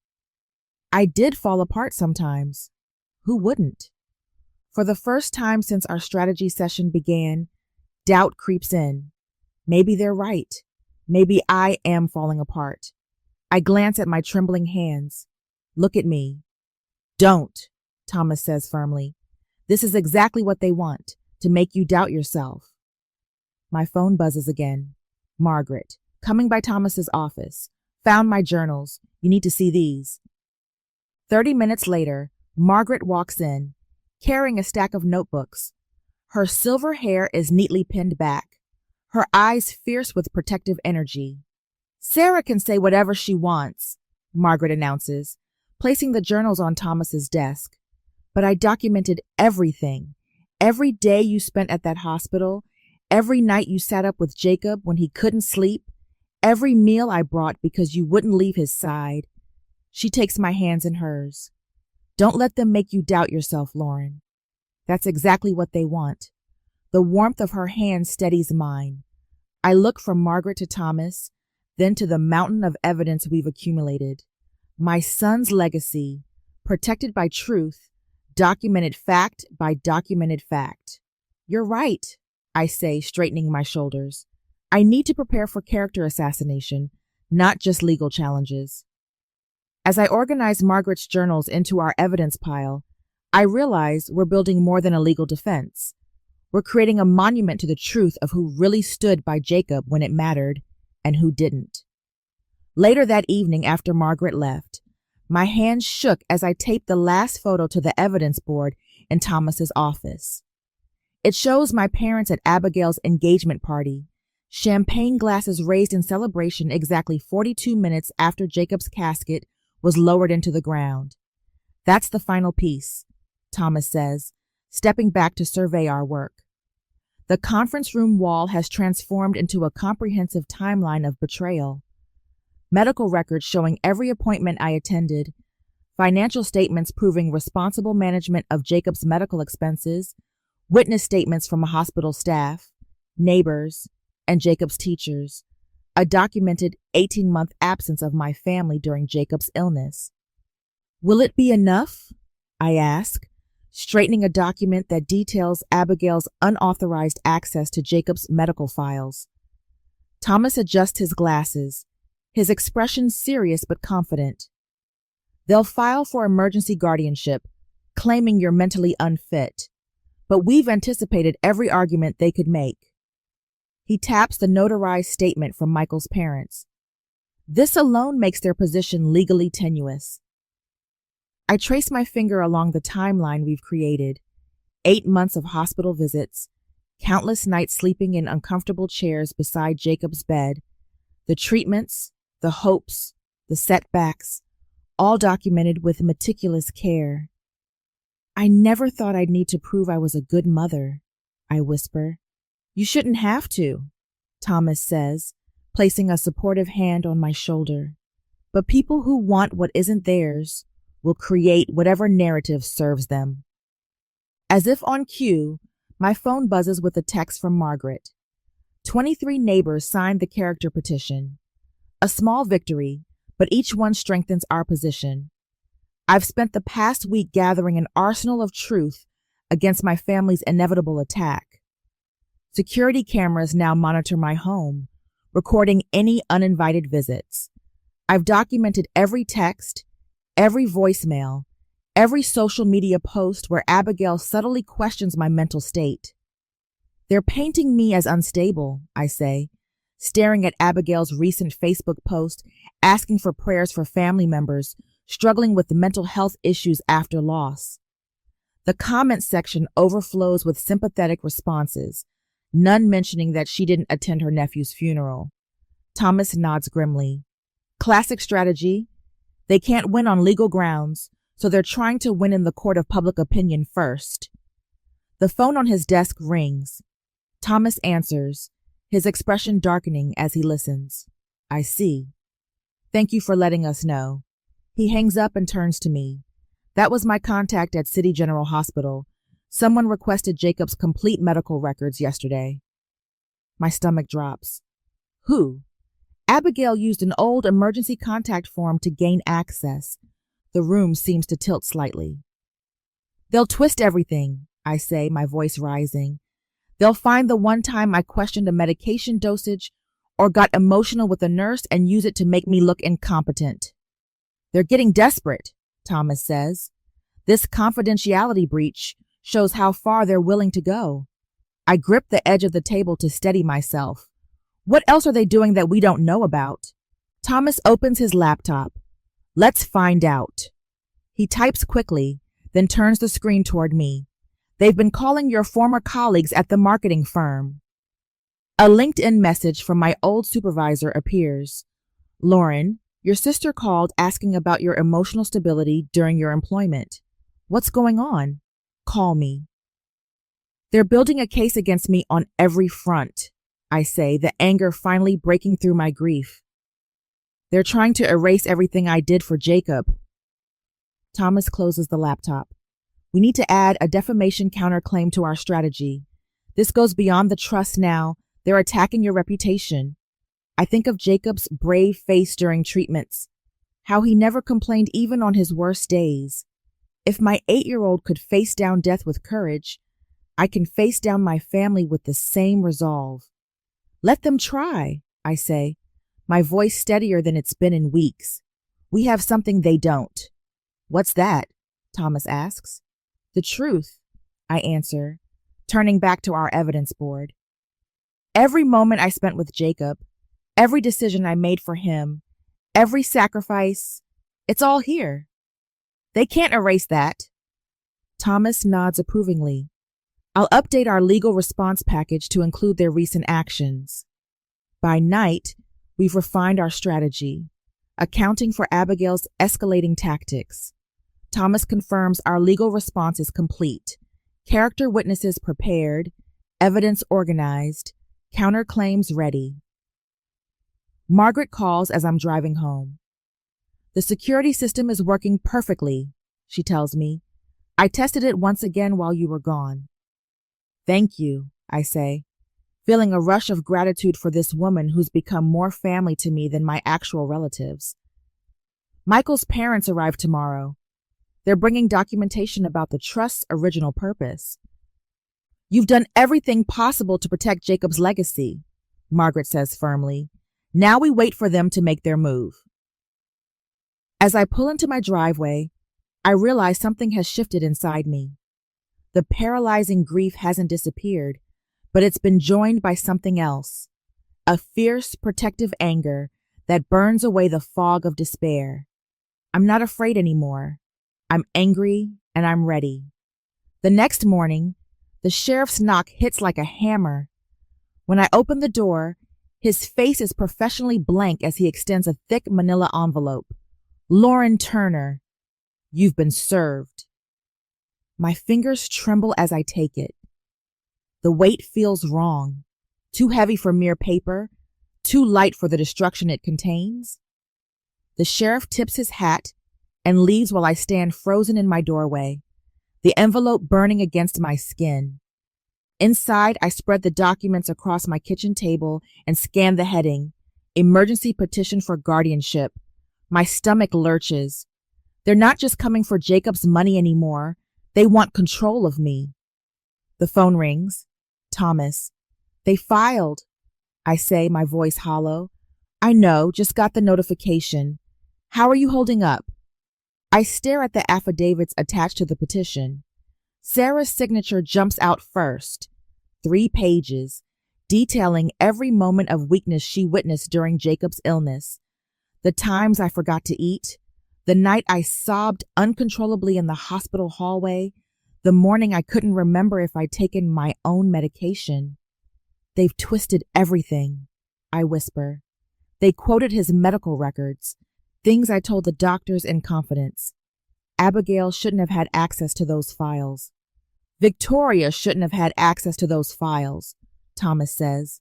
Speaker 1: I did fall apart sometimes. Who wouldn't? For the first time since our strategy session began, doubt creeps in. Maybe they're right. Maybe I am falling apart. I glance at my trembling hands. Look at me. Don't, Thomas says firmly. This is exactly what they want, to make you doubt yourself. My phone buzzes again. Margaret, coming by Thomas's office. Found my journals. You need to see these. 30 minutes later, Margaret walks in, carrying a stack of notebooks. Her silver hair is neatly pinned back. Her eyes fierce with protective energy. Sarah can say whatever she wants, Margaret announces, placing the journals on Thomas's desk. But I documented everything. Every day you spent at that hospital, every night you sat up with Jacob when he couldn't sleep, every meal I brought because you wouldn't leave his side. She takes my hands in hers. Don't let them make you doubt yourself, Lauren. That's exactly what they want. The warmth of her hand steadies mine. I look from Margaret to Thomas, then to the mountain of evidence we've accumulated. My son's legacy, protected by truth, documented fact by documented fact. You're right, I say, straightening my shoulders. I need to prepare for character assassination, not just legal challenges. As I organize Margaret's journals into our evidence pile, I realize we're building more than a legal defense. We're creating a monument to the truth of who really stood by Jacob when it mattered and who didn't. Later that evening, after Margaret left, my hands shook as I taped the last photo to the evidence board in Thomas's office. It shows my parents at Abigail's engagement party, champagne glasses raised in celebration exactly 42 minutes after Jacob's casket was lowered into the ground. That's the final piece, Thomas says, stepping back to survey our work. The conference room wall has transformed into a comprehensive timeline of betrayal. Medical records showing every appointment I attended, financial statements proving responsible management of Jacob's medical expenses, witness statements from a hospital staff, neighbors, and Jacob's teachers, a documented 18-month absence of my family during Jacob's illness. Will it be enough? I ask, straightening a document that details Abigail's unauthorized access to Jacob's medical files. Thomas adjusts his glasses, his expression serious but confident. They'll file for emergency guardianship, claiming you're mentally unfit, but we've anticipated every argument they could make. He taps the notarized statement from Michael's parents. This alone makes their position legally tenuous. I trace my finger along the timeline we've created. 8 months of hospital visits, countless nights sleeping in uncomfortable chairs beside Jacob's bed, the treatments, the hopes, the setbacks, all documented with meticulous care. I never thought I'd need to prove I was a good mother, I whisper. You shouldn't have to, Thomas says, placing a supportive hand on my shoulder. But people who want what isn't theirs will create whatever narrative serves them. As if on cue, my phone buzzes with a text from Margaret. 23 neighbors signed the character petition. A small victory, but each one strengthens our position. I've spent the past week gathering an arsenal of truth against my family's inevitable attack. Security cameras now monitor my home, recording any uninvited visits. I've documented every text, every voicemail, every social media post where Abigail subtly questions my mental state. They're painting me as unstable, I say, staring at Abigail's recent Facebook post asking for prayers for family members struggling with mental health issues after loss. The comment section overflows with sympathetic responses, none mentioning that she didn't attend her nephew's funeral. Thomas nods grimly. Classic strategy. They can't win on legal grounds, so they're trying to win in the court of public opinion first. The phone on his desk rings. Thomas answers, his expression darkening as he listens. I see. Thank you for letting us know. He hangs up and turns to me. That was my contact at City General Hospital. Someone requested Jacob's complete medical records yesterday. My stomach drops. Who? Abigail used an old emergency contact form to gain access. The room seems to tilt slightly. They'll twist everything, I say, my voice rising. They'll find the one time I questioned a medication dosage or got emotional with a nurse and use it to make me look incompetent. They're getting desperate, Thomas says. This confidentiality breach shows how far they're willing to go. I grip the edge of the table to steady myself. What else are they doing that we don't know about? Thomas opens his laptop. Let's find out. He types quickly, then turns the screen toward me. They've been calling your former colleagues at the marketing firm. A LinkedIn message from my old supervisor appears. Lauren, your sister called asking about your emotional stability during your employment. What's going on? Call me. They're building a case against me on every front, I say, the anger finally breaking through my grief. They're trying to erase everything I did for Jacob. Thomas closes the laptop. We need to add a defamation counterclaim to our strategy. This goes beyond the trust now. They're attacking your reputation. I think of Jacob's brave face during treatments, how he never complained even on his worst days. If my 8-year-old could face down death with courage, I can face down my family with the same resolve. Let them try, I say, my voice steadier than it's been in weeks. We have something they don't. What's that? Thomas asks. The truth, I answer, turning back to our evidence board. Every moment I spent with Jacob, every decision I made for him, every sacrifice, it's all here. They can't erase that. Thomas nods approvingly. I'll update our legal response package to include their recent actions. By night, we've refined our strategy, accounting for Abigail's escalating tactics. Thomas confirms our legal response is complete, character witnesses prepared, evidence organized, counterclaims ready. Margaret calls as I'm driving home. The security system is working perfectly, she tells me. I tested it once again while you were gone. Thank you, I say, feeling a rush of gratitude for this woman who's become more family to me than my actual relatives. Michael's parents arrive tomorrow. They're bringing documentation about the trust's original purpose. You've done everything possible to protect Jacob's legacy, Margaret says firmly. Now we wait for them to make their move. As I pull into my driveway, I realize something has shifted inside me. The paralyzing grief hasn't disappeared, but it's been joined by something else, a fierce, protective anger that burns away the fog of despair. I'm not afraid anymore. I'm angry and I'm ready. The next morning, the sheriff's knock hits like a hammer. When I open the door, his face is professionally blank as he extends a thick manila envelope. Lauren Turner, you've been served. My fingers tremble as I take it. The weight feels wrong, too heavy for mere paper, too light for the destruction it contains. The sheriff tips his hat and leaves while I stand frozen in my doorway, the envelope burning against my skin. Inside, I spread the documents across my kitchen table and scan the heading, Emergency Petition for Guardianship. My stomach lurches. They're not just coming for Jacob's money anymore. They want control of me. The phone rings. Thomas. They filed. I say, my voice hollow. I know, just got the notification. How are you holding up? I stare at the affidavits attached to the petition. Sarah's signature jumps out first. 3 pages, detailing every moment of weakness she witnessed during Jacob's illness. The times I forgot to eat, the night I sobbed uncontrollably in the hospital hallway, the morning I couldn't remember if I'd taken my own medication. They've twisted everything, I whisper. They quoted his medical records, things I told the doctors in confidence. Abigail shouldn't have had access to those files. Victoria shouldn't have had access to those files, Thomas says,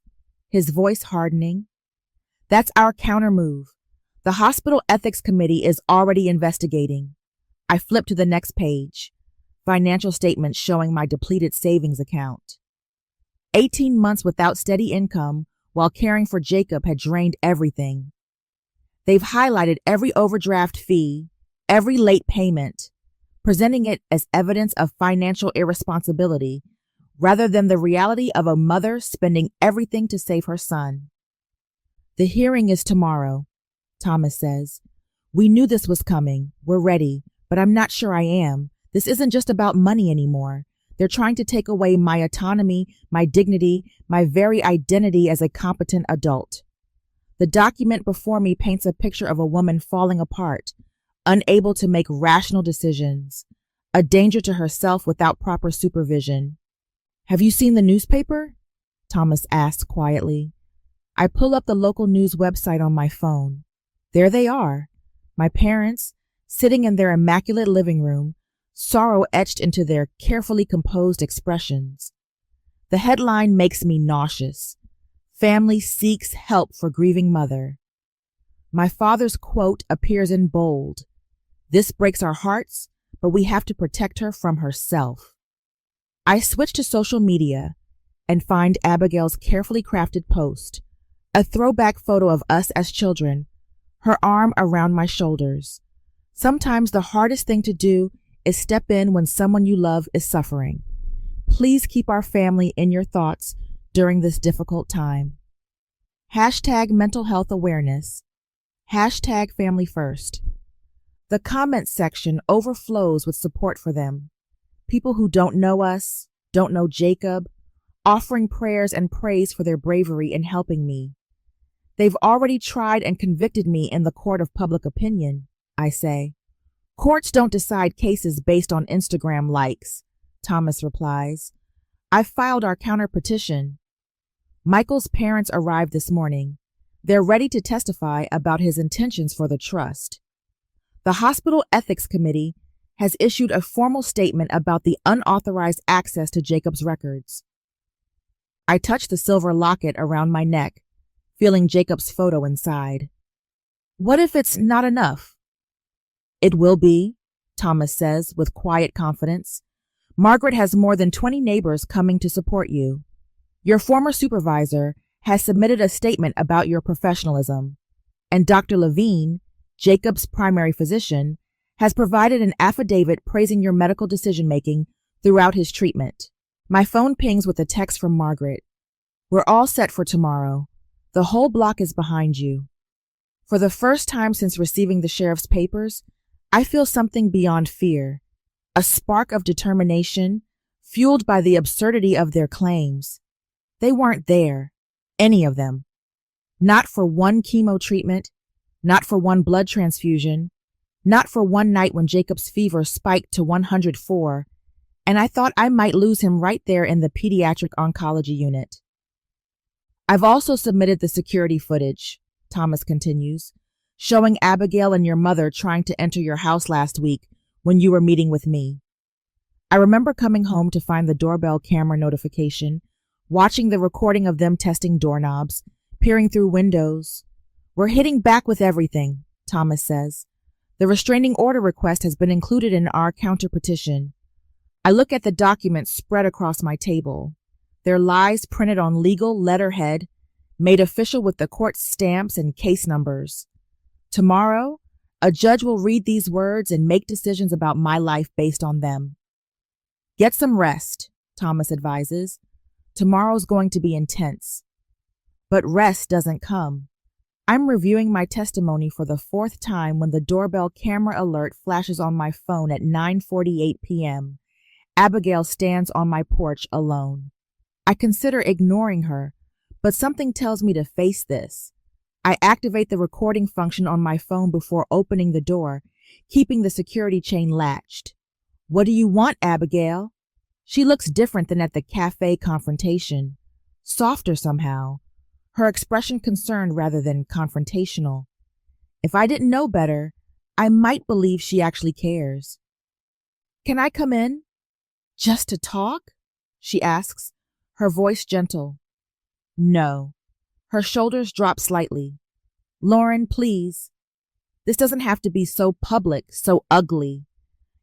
Speaker 1: his voice hardening. That's our countermove. The hospital ethics committee is already investigating. I flip to the next page. Financial statements showing my depleted savings account. 18 months without steady income while caring for Jacob had drained everything. They've highlighted every overdraft fee, every late payment, presenting it as evidence of financial irresponsibility rather than the reality of a mother spending everything to save her son. The hearing is tomorrow, Thomas says. We knew this was coming. We're ready, but I'm not sure I am. This isn't just about money anymore. They're trying to take away my autonomy, my dignity, my very identity as a competent adult. The document before me paints a picture of a woman falling apart, unable to make rational decisions, a danger to herself without proper supervision. Have you seen the newspaper? Thomas asks quietly. I pull up the local news website on my phone. There they are, my parents, sitting in their immaculate living room, sorrow etched into their carefully composed expressions. The headline makes me nauseous. Family seeks help for grieving mother. My father's quote appears in bold. This breaks our hearts, but we have to protect her from herself. I switch to social media and find Abigail's carefully crafted post, a throwback photo of us as children, her arm around my shoulders. Sometimes the hardest thing to do is step in when someone you love is suffering. Please keep our family in your thoughts during this difficult time. #mental health awareness. #family first. The comments section overflows with support for them. people who don't know us, don't know Jacob, offering prayers and praise for their bravery in helping me. They've already tried and convicted me in the court of public opinion, I say. Courts don't decide cases based on Instagram likes, Thomas replies. I've filed our counter petition. Michael's parents arrived this morning. They're ready to testify about his intentions for the trust. The hospital ethics committee has issued a formal statement about the unauthorized access to Jacob's records. I touch the silver locket around my neck, feeling Jacob's photo inside. What if it's not enough? It will be, Thomas says with quiet confidence. Margaret has more than 20 neighbors coming to support you. Your former supervisor has submitted a statement about your professionalism, and Dr. Levine, Jacob's primary physician, has provided an affidavit praising your medical decision-making throughout his treatment. My phone pings with a text from Margaret. We're all set for tomorrow. The whole block is behind you. For the first time since receiving the sheriff's papers, I feel something beyond fear, a spark of determination fueled by the absurdity of their claims. They weren't there, any of them. Not for one chemo treatment, not for one blood transfusion, not for one night when Jacob's fever spiked to 104, and I thought I might lose him right there in the pediatric oncology unit. I've also submitted the security footage, Thomas continues, showing Abigail and your mother trying to enter your house last week when you were meeting with me. I remember coming home to find the doorbell camera notification, watching the recording of them testing doorknobs, peering through windows. We're hitting back with everything, Thomas says. The restraining order request has been included in our counter petition. I look at the documents spread across my table. Their lies printed on legal letterhead, made official with the court's stamps and case numbers. Tomorrow, a judge will read these words and make decisions about my life based on them. Get some rest, Thomas advises. Tomorrow's going to be intense. But rest doesn't come. I'm reviewing my testimony for the fourth time when the doorbell camera alert flashes on my phone at 9:48 p.m. Abigail stands on my porch alone. I consider ignoring her, but something tells me to face this. I activate the recording function on my phone before opening the door, keeping the security chain latched. What do you want, Abigail? She looks different than at the cafe confrontation. Softer somehow. Her expression concerned rather than confrontational. If I didn't know better, I might believe she actually cares. Can I come in? Just to talk? She asks, her voice gentle. No. Her shoulders drop slightly. Lauren, please. This doesn't have to be so public, so ugly.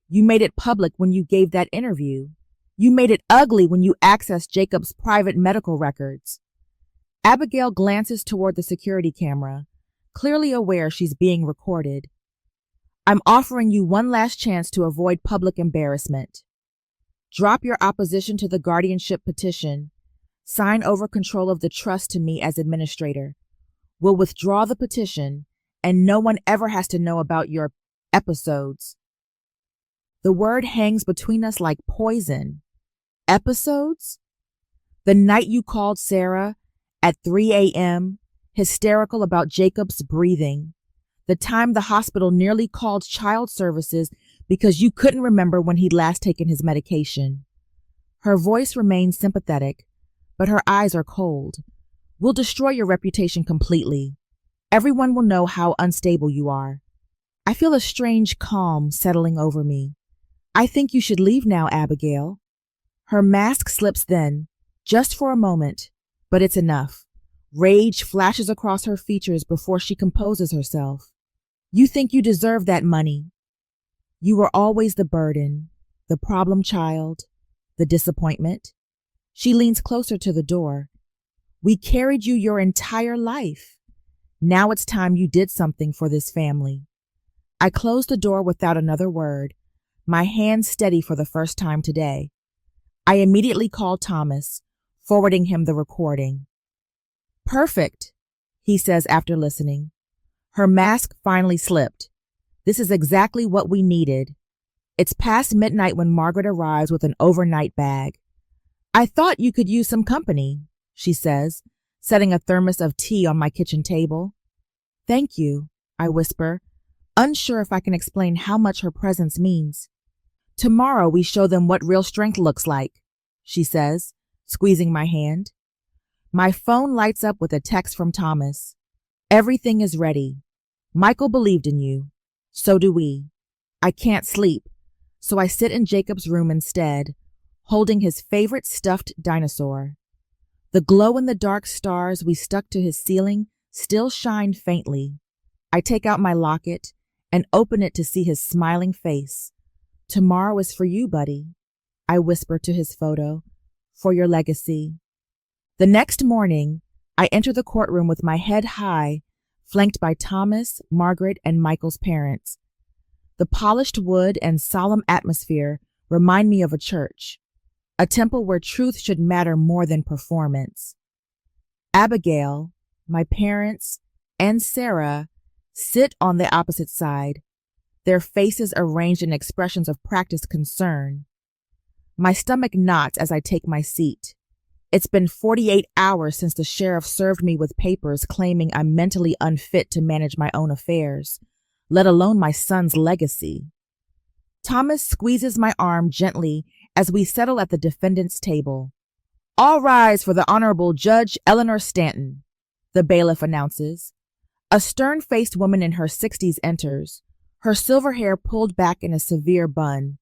Speaker 1: You made it public when you gave that interview. You made it ugly when you accessed Jacob's private medical records. Abigail glances toward the security camera, clearly aware she's being recorded. I'm offering you one last chance to avoid public embarrassment. Drop your opposition to the guardianship petition. Sign over control of the trust to me as administrator. We'll withdraw the petition, and no one ever has to know about your episodes. The word hangs between us like poison. Episodes? The night you called Sarah at 3 a.m., hysterical about Jacob's breathing. The time the hospital nearly called child services because you couldn't remember when he'd last taken his medication. Her voice remains sympathetic, but her eyes are cold. We'll destroy your reputation completely. Everyone will know how unstable you are. I feel a strange calm settling over me. I think you should leave now, Abigail. Her mask slips then, just for a moment, but it's enough. Rage flashes across her features before she composes herself. You think you deserve that money. You were always the burden, the problem child, the disappointment. She leans closer to the door. We carried you your entire life. Now it's time you did something for this family. I close the door without another word, my hand steady for the first time today. I immediately call Thomas, forwarding him the recording. Perfect, he says after listening. Her mask finally slipped. This is exactly what we needed. It's past midnight when Margaret arrives with an overnight bag. "I thought you could use some company," she says, setting a thermos of tea on my kitchen table. "Thank you," I whisper, unsure if I can explain how much her presence means. "Tomorrow we show them what real strength looks like," she says, squeezing my hand. My phone lights up with a text from Thomas. "Everything is ready. Michael believed in you. So do we." I can't sleep, so I sit in Jacob's room instead, holding his favorite stuffed dinosaur. The glow-in-the-dark stars we stuck to his ceiling still shine faintly. I take out my locket and open it to see his smiling face. "Tomorrow is for you, buddy," I whisper to his photo, "for your legacy." The next morning, I enter the courtroom with my head high, flanked by Thomas, Margaret, and Michael's parents. The polished wood and solemn atmosphere remind me of a church, a temple where truth should matter more than performance. Abigail, my parents, and Sarah sit on the opposite side, their faces arranged in expressions of practiced concern. My stomach knots as I take my seat. It's been 48 hours since the sheriff served me with papers claiming I'm mentally unfit to manage my own affairs, let alone my son's legacy. Thomas squeezes my arm gently as we settle at the defendant's table. "All rise for the Honorable Judge Eleanor Stanton," the bailiff announces. A stern-faced woman in her 60s enters, her silver hair pulled back in a severe bun.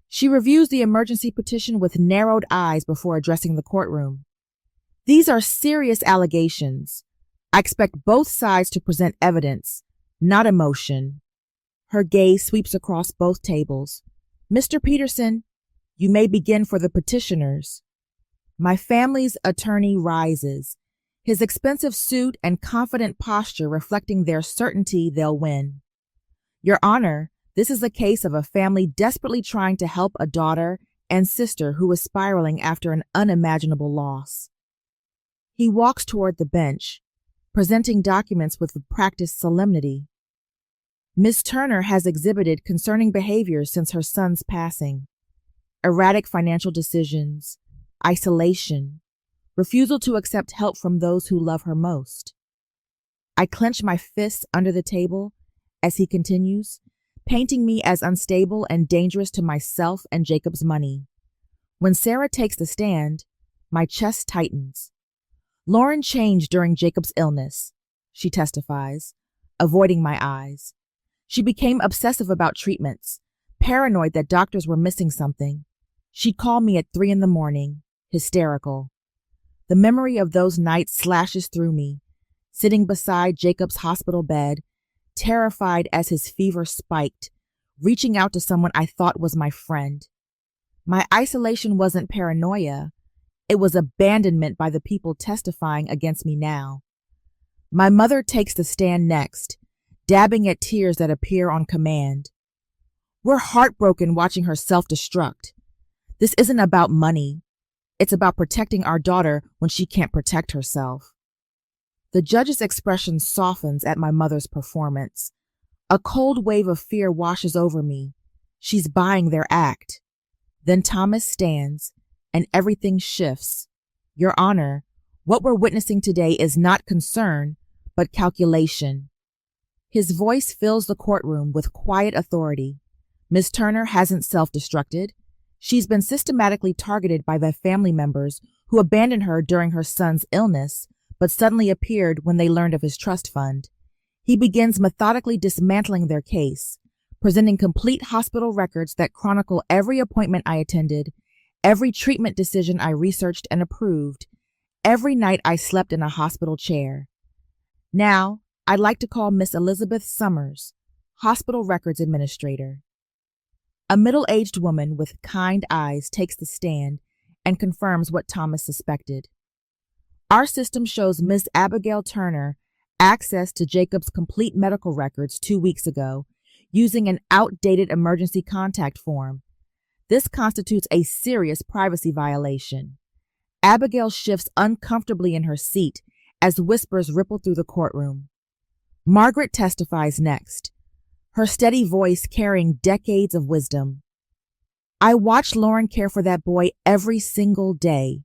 Speaker 1: She reviews the emergency petition with narrowed eyes before addressing the courtroom. "These are serious allegations. I expect both sides to present evidence, not emotion." Her gaze sweeps across both tables. "Mr. Peterson, you may begin for the petitioners." My family's attorney rises, his expensive suit and confident posture reflecting their certainty they'll win. "Your Honor, this is a case of a family desperately trying to help a daughter and sister who is spiraling after an unimaginable loss." He walks toward the bench, presenting documents with practiced solemnity. "Ms. Turner has exhibited concerning behaviors since her son's passing. Erratic financial decisions, isolation, refusal to accept help from those who love her most." I clench my fists under the table as he continues, painting me as unstable and dangerous to myself and Jacob's money. When Sarah takes the stand, my chest tightens. "Lauren changed during Jacob's illness," she testifies, avoiding my eyes. "She became obsessive about treatments, paranoid that doctors were missing something. She'd call me at 3 a.m, hysterical." The memory of those nights slashes through me, sitting beside Jacob's hospital bed, terrified as his fever spiked, reaching out to someone I thought was my friend. My isolation wasn't paranoia. It was abandonment by the people testifying against me now. My mother takes the stand next, dabbing at tears that appear on command. "We're heartbroken watching her self-destruct. This isn't about money. It's about protecting our daughter when she can't protect herself." The judge's expression softens at my mother's performance. A cold wave of fear washes over me. She's buying their act. Then Thomas stands, and everything shifts. "Your Honor, what we're witnessing today is not concern, but calculation." His voice fills the courtroom with quiet authority. "Ms. Turner hasn't self-destructed. She's been systematically targeted by the family members who abandoned her during her son's illness, but suddenly appeared when they learned of his trust fund." He begins methodically dismantling their case, presenting complete hospital records that chronicle every appointment I attended, every treatment decision I researched and approved, every night I slept in a hospital chair. "Now, I'd like to call Miss Elizabeth Summers, Hospital Records Administrator." A middle-aged woman with kind eyes takes the stand and confirms what Thomas suspected. "Our system shows Ms. Abigail Turner access to Jacob's complete medical records 2 weeks ago using an outdated emergency contact form. This constitutes a serious privacy violation." Abigail shifts uncomfortably in her seat as whispers ripple through the courtroom. Margaret testifies next, her steady voice carrying decades of wisdom. I watched Lauren care for that boy every single day.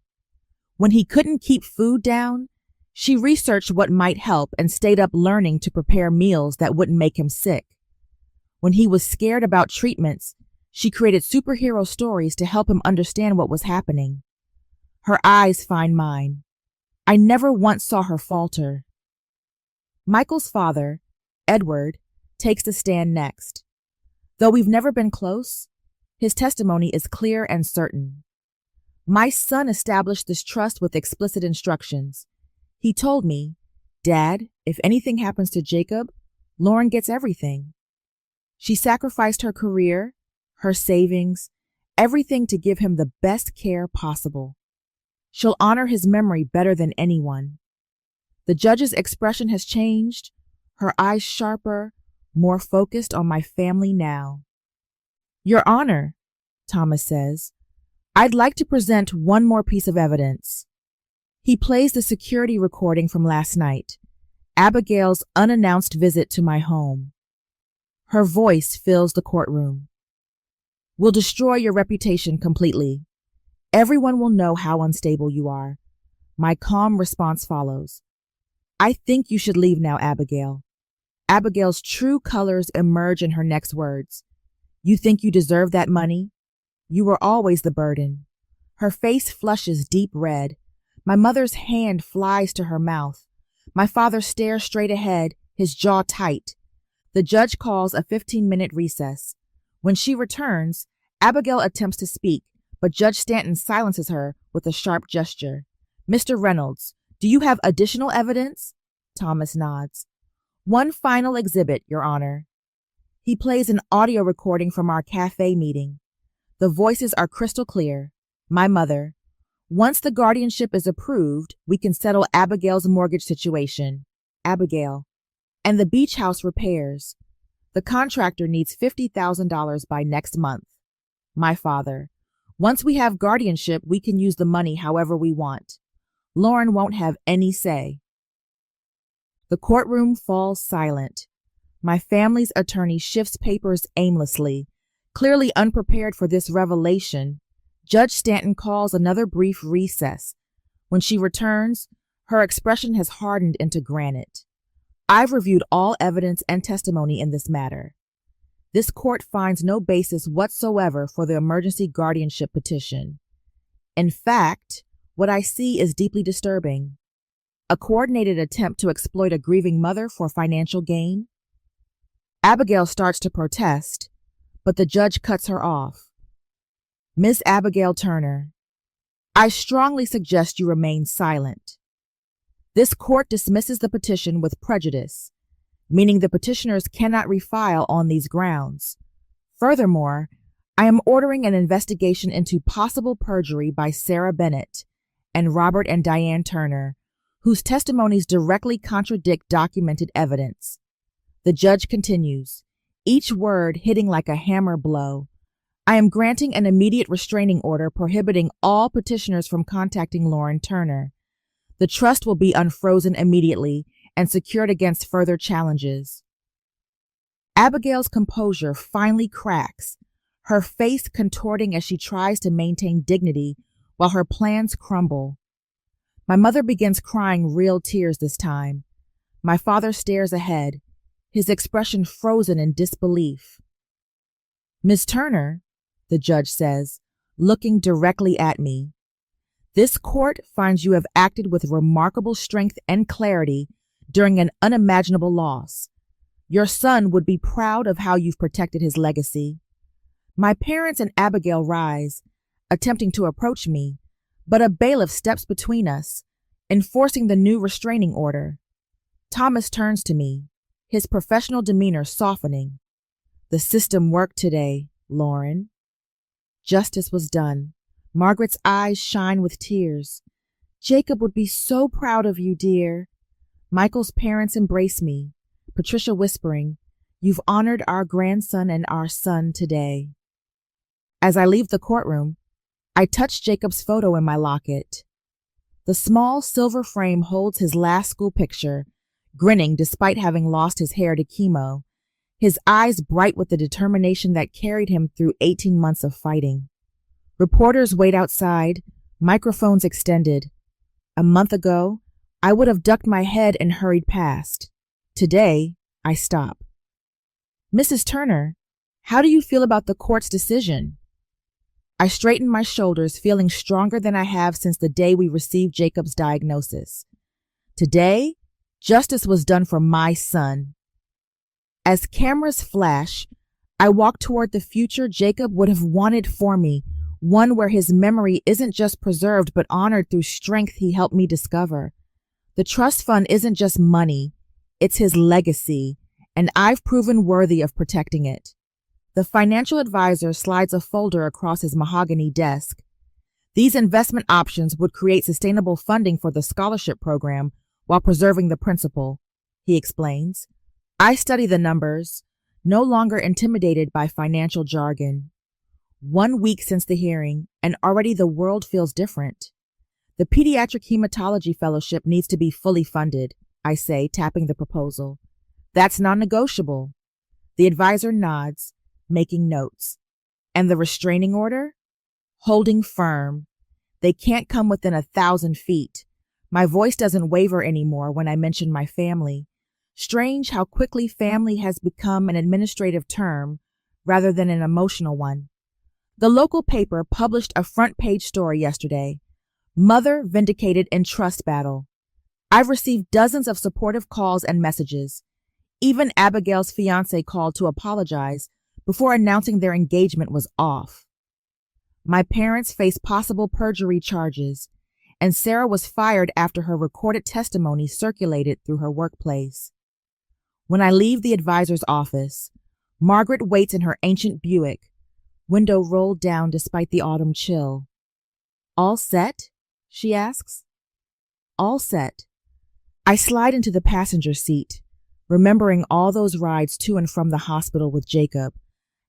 Speaker 1: When he couldn't keep food down, she researched what might help and stayed up learning to prepare meals that wouldn't make him sick. When he was scared about treatments, she created superhero stories to help him understand what was happening. Her eyes find mine. I never once saw her falter. Michael's father, Edward, takes the stand next. Though we've never been close, his testimony is clear and certain. My son established this trust with explicit instructions. He told me, "Dad, if anything happens to Jacob, Lauren gets everything." She sacrificed her career, her savings, everything to give him the best care possible. She'll honor his memory better than anyone. The judge's expression has changed, her eyes sharper, more focused on my family now. "Your Honor," Thomas says, "I'd like to present one more piece of evidence." He plays the security recording from last night, Abigail's unannounced visit to my home. Her voice fills the courtroom. "We'll destroy your reputation completely. Everyone will know how unstable you are." My calm response follows. "I think you should leave now, Abigail." Abigail's true colors emerge in her next words. "You think you deserve that money? You were always the burden." Her face flushes deep red. My mother's hand flies to her mouth. My father stares straight ahead, his jaw tight. The judge calls a 15-minute recess. When she returns, Abigail attempts to speak, but Judge Stanton silences her with a sharp gesture. "Mr. Reynolds, do you have additional evidence?" Thomas nods. "One final exhibit, Your Honor." He plays an audio recording from our cafe meeting. The voices are crystal clear. My mother. "Once the guardianship is approved, we can settle Abigail's mortgage situation." Abigail. "And the beach house repairs. The contractor needs $50,000 by next month." My father. "Once we have guardianship, we can use the money however we want. Lauren won't have any say." The courtroom falls silent. My family's attorney shifts papers aimlessly, clearly unprepared for this revelation. Judge Stanton calls another brief recess. When she returns, her expression has hardened into granite. "I've reviewed all evidence and testimony in this matter. This court finds no basis whatsoever for the emergency guardianship petition. In fact, what I see is deeply disturbing. A coordinated attempt to exploit a grieving mother for financial gain." Abigail starts to protest, but the judge cuts her off. "Miss Abigail Turner, I strongly suggest you remain silent. This court dismisses the petition with prejudice, meaning the petitioners cannot refile on these grounds. Furthermore, I am ordering an investigation into possible perjury by Sarah Bennett and Robert and Diane Turner, whose testimonies directly contradict documented evidence." The judge continues, each word hitting like a hammer blow. "I am granting an immediate restraining order prohibiting all petitioners from contacting Lauren Turner. The trust will be unfrozen immediately and secured against further challenges." Abigail's composure finally cracks, her face contorting as she tries to maintain dignity while her plans crumble. My mother begins crying real tears this time. My father stares ahead, his expression frozen in disbelief. "Miss Turner," the judge says, looking directly at me, "this court finds you have acted with remarkable strength and clarity during an unimaginable loss. Your son would be proud of how you've protected his legacy." My parents and Abigail rise, attempting to approach me, but a bailiff steps between us, enforcing the new restraining order. Thomas turns to me, his professional demeanor softening. "The system worked today, Lauren." Justice was done. Margaret's eyes shine with tears. "Jacob would be so proud of you, dear." Michael's parents embrace me, Patricia whispering, "You've honored our grandson and our son today." As I leave the courtroom, I touch Jacob's photo in my locket. The small silver frame holds his last school picture, grinning despite having lost his hair to chemo, his eyes bright with the determination that carried him through 18 months of fighting. Reporters wait outside, microphones extended. A month ago, I would have ducked my head and hurried past. Today, I stop. Mrs. Turner, how do you feel about the court's decision? I straighten my shoulders, feeling stronger than I have since the day we received Jacob's diagnosis. Today, justice was done for my son. As cameras flash, I walk toward the future Jacob would have wanted for me, one where his memory isn't just preserved but honored through strength he helped me discover. The trust fund isn't just money, it's his legacy, and I've proven worthy of protecting it. The financial advisor slides a folder across his mahogany desk. These investment options would create sustainable funding for the scholarship program while preserving the principal, he explains. I study the numbers, no longer intimidated by financial jargon. 1 week since the hearing, and already the world feels different. The Pediatric Hematology Fellowship needs to be fully funded, I say, tapping the proposal. That's non-negotiable. The advisor nods, making notes. And the restraining order? Holding firm. They can't come within 1,000 feet. My voice doesn't waver anymore when I mention my family. Strange how quickly family has become an administrative term rather than an emotional one. The local paper published a front-page story yesterday. Mother vindicated in trust battle. I've received dozens of supportive calls and messages. Even Abigail's fiancé called to apologize before announcing their engagement was off. My parents face possible perjury charges, and Sarah was fired after her recorded testimony circulated through her workplace. When I leave the advisor's office, Margaret waits in her ancient Buick, window rolled down despite the autumn chill. All set? She asks. All set. I slide into the passenger seat, remembering all those rides to and from the hospital with Jacob,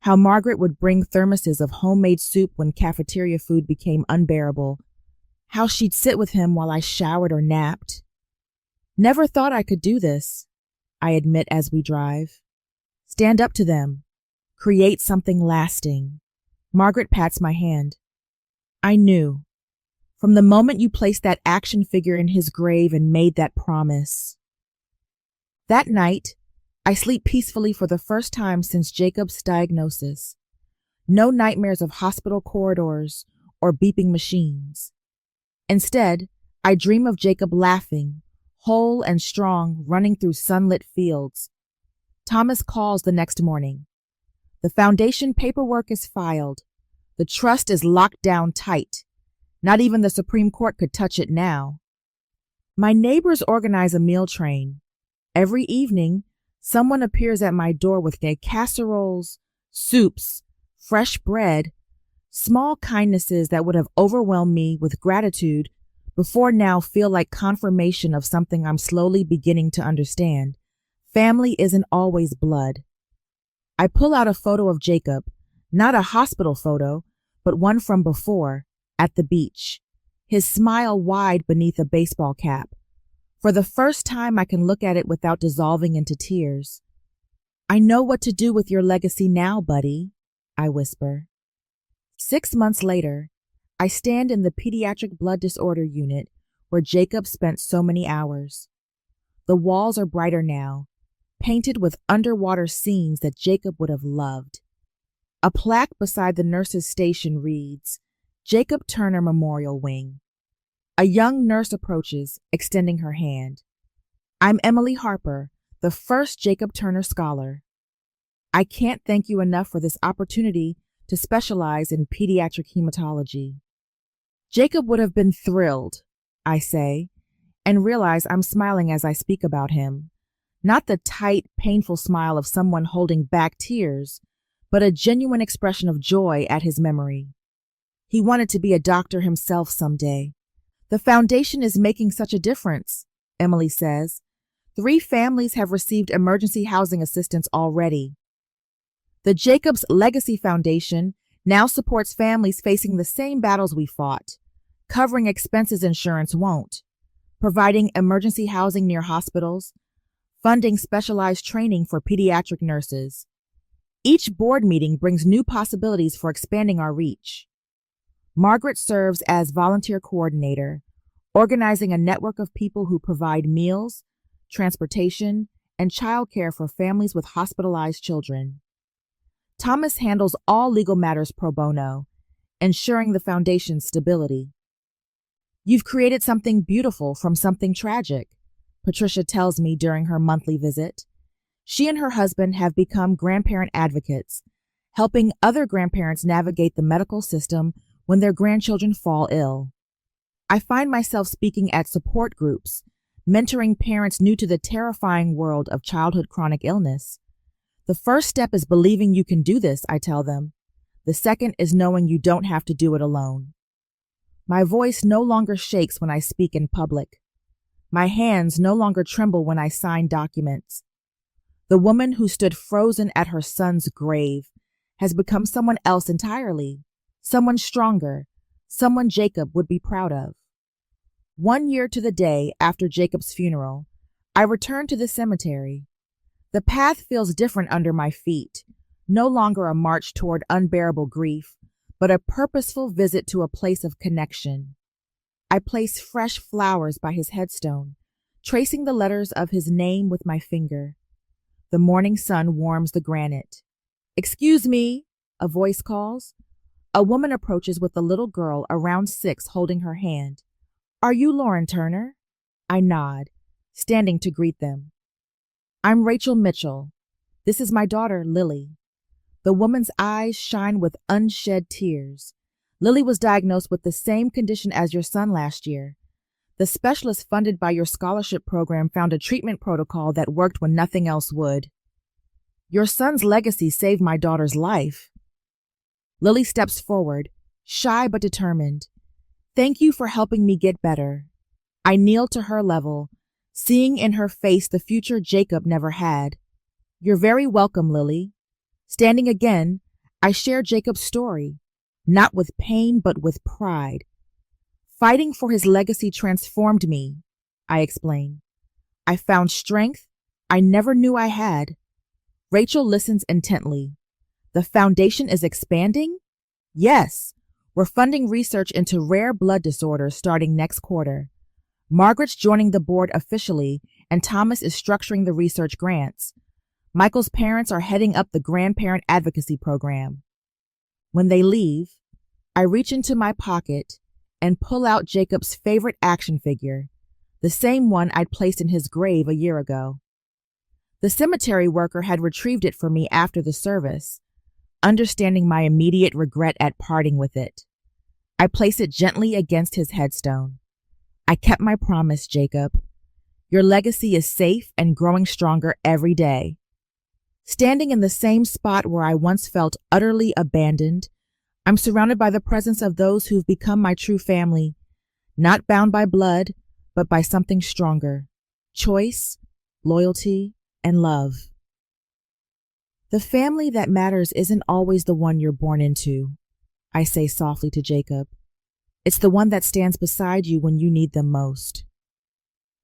Speaker 1: how Margaret would bring thermoses of homemade soup when cafeteria food became unbearable, how she'd sit with him while I showered or napped. Never thought I could do this, I admit as we drive. Stand up to them. Create something lasting. Margaret pats my hand. I knew. From the moment you placed that action figure in his grave and made that promise. That night, I sleep peacefully for the first time since Jacob's diagnosis. No nightmares of hospital corridors or beeping machines. Instead, I dream of Jacob laughing, whole and strong, running through sunlit fields. Thomas calls the next morning. The foundation paperwork is filed. The trust is locked down tight. Not even the Supreme Court could touch it now. My neighbors organize a meal train. Every evening, someone appears at my door with casseroles, soups, fresh bread, small kindnesses that would have overwhelmed me with gratitude before now feel like confirmation of something I'm slowly beginning to understand. Family isn't always blood. I pull out a photo of Jacob, not a hospital photo, but one from before, at the beach, his smile wide beneath a baseball cap. For the first time, I can look at it without dissolving into tears. I know what to do with your legacy now, buddy, I whisper. 6 months later, I stand in the pediatric blood disorder unit where Jacob spent so many hours. The walls are brighter now, painted with underwater scenes that Jacob would have loved. A plaque beside the nurse's station reads, Jacob Turner Memorial Wing. A young nurse approaches, extending her hand. I'm Emily Harper, the first Jacob Turner Scholar. I can't thank you enough for this opportunity to specialize in pediatric hematology. Jacob would have been thrilled, I say, and realize I'm smiling as I speak about him. Not the tight, painful smile of someone holding back tears, but a genuine expression of joy at his memory. He wanted to be a doctor himself someday. The foundation is making such a difference, Emily says. 3 families have received emergency housing assistance already. The Jacobs Legacy Foundation now supports families facing the same battles we fought, covering expenses insurance won't, providing emergency housing near hospitals, funding specialized training for pediatric nurses. Each board meeting brings new possibilities for expanding our reach. Margaret serves as volunteer coordinator, organizing a network of people who provide meals, transportation, and childcare for families with hospitalized children. Thomas handles all legal matters pro bono, ensuring the foundation's stability. You've created something beautiful from something tragic, Patricia tells me during her monthly visit. She and her husband have become grandparent advocates, helping other grandparents navigate the medical system when their grandchildren fall ill. I find myself speaking at support groups, mentoring parents new to the terrifying world of childhood chronic illness. The first step is believing you can do this, I tell them. The second is knowing you don't have to do it alone. My voice no longer shakes when I speak in public. My hands no longer tremble when I sign documents. The woman who stood frozen at her son's grave has become someone else entirely, someone stronger, someone Jacob would be proud of. 1 year to the day after Jacob's funeral, I return to the cemetery. The path feels different under my feet, no longer a march toward unbearable grief, but a purposeful visit to a place of connection. I place fresh flowers by his headstone, tracing the letters of his name with my finger. The morning sun warms the granite. "Excuse me," a voice calls. A woman approaches with a little girl around 6 holding her hand. "Are you Lauren Turner?" I nod, standing to greet them. "I'm Rachel Mitchell. This is my daughter, Lily." The woman's eyes shine with unshed tears. "Lily was diagnosed with the same condition as your son last year. The specialist funded by your scholarship program found a treatment protocol that worked when nothing else would. Your son's legacy saved my daughter's life." Lily steps forward, shy but determined. "Thank you for helping me get better." I kneel to her level, seeing in her face the future Jacob never had. "You're very welcome, Lily." Standing again, I share Jacob's story, not with pain but with pride. "Fighting for his legacy transformed me," I explain. "I found strength I never knew I had." Rachel listens intently. "The foundation is expanding?" "Yes. We're funding research into rare blood disorders starting next quarter. Margaret's joining the board officially, and Thomas is structuring the research grants. Michael's parents are heading up the grandparent advocacy program." When they leave, I reach into my pocket and pull out Jacob's favorite action figure, the same one I'd placed in his grave a year ago. The cemetery worker had retrieved it for me after the service, understanding my immediate regret at parting with it. I place it gently against his headstone. "I kept my promise, Jacob. Your legacy is safe and growing stronger every day." Standing in the same spot where I once felt utterly abandoned, I'm surrounded by the presence of those who've become my true family, not bound by blood, but by something stronger: choice, loyalty, and love. The family that matters isn't always the one you're born into, I say softly to Jacob. It's the one that stands beside you when you need them most.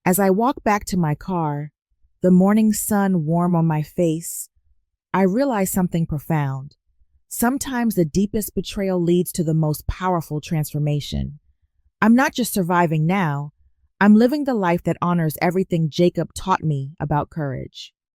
Speaker 1: As I walk back to my car, the morning sun warm on my face, I realize something profound. Sometimes the deepest betrayal leads to the most powerful transformation. I'm not just surviving now, I'm living the life that honors everything Jacob taught me about courage.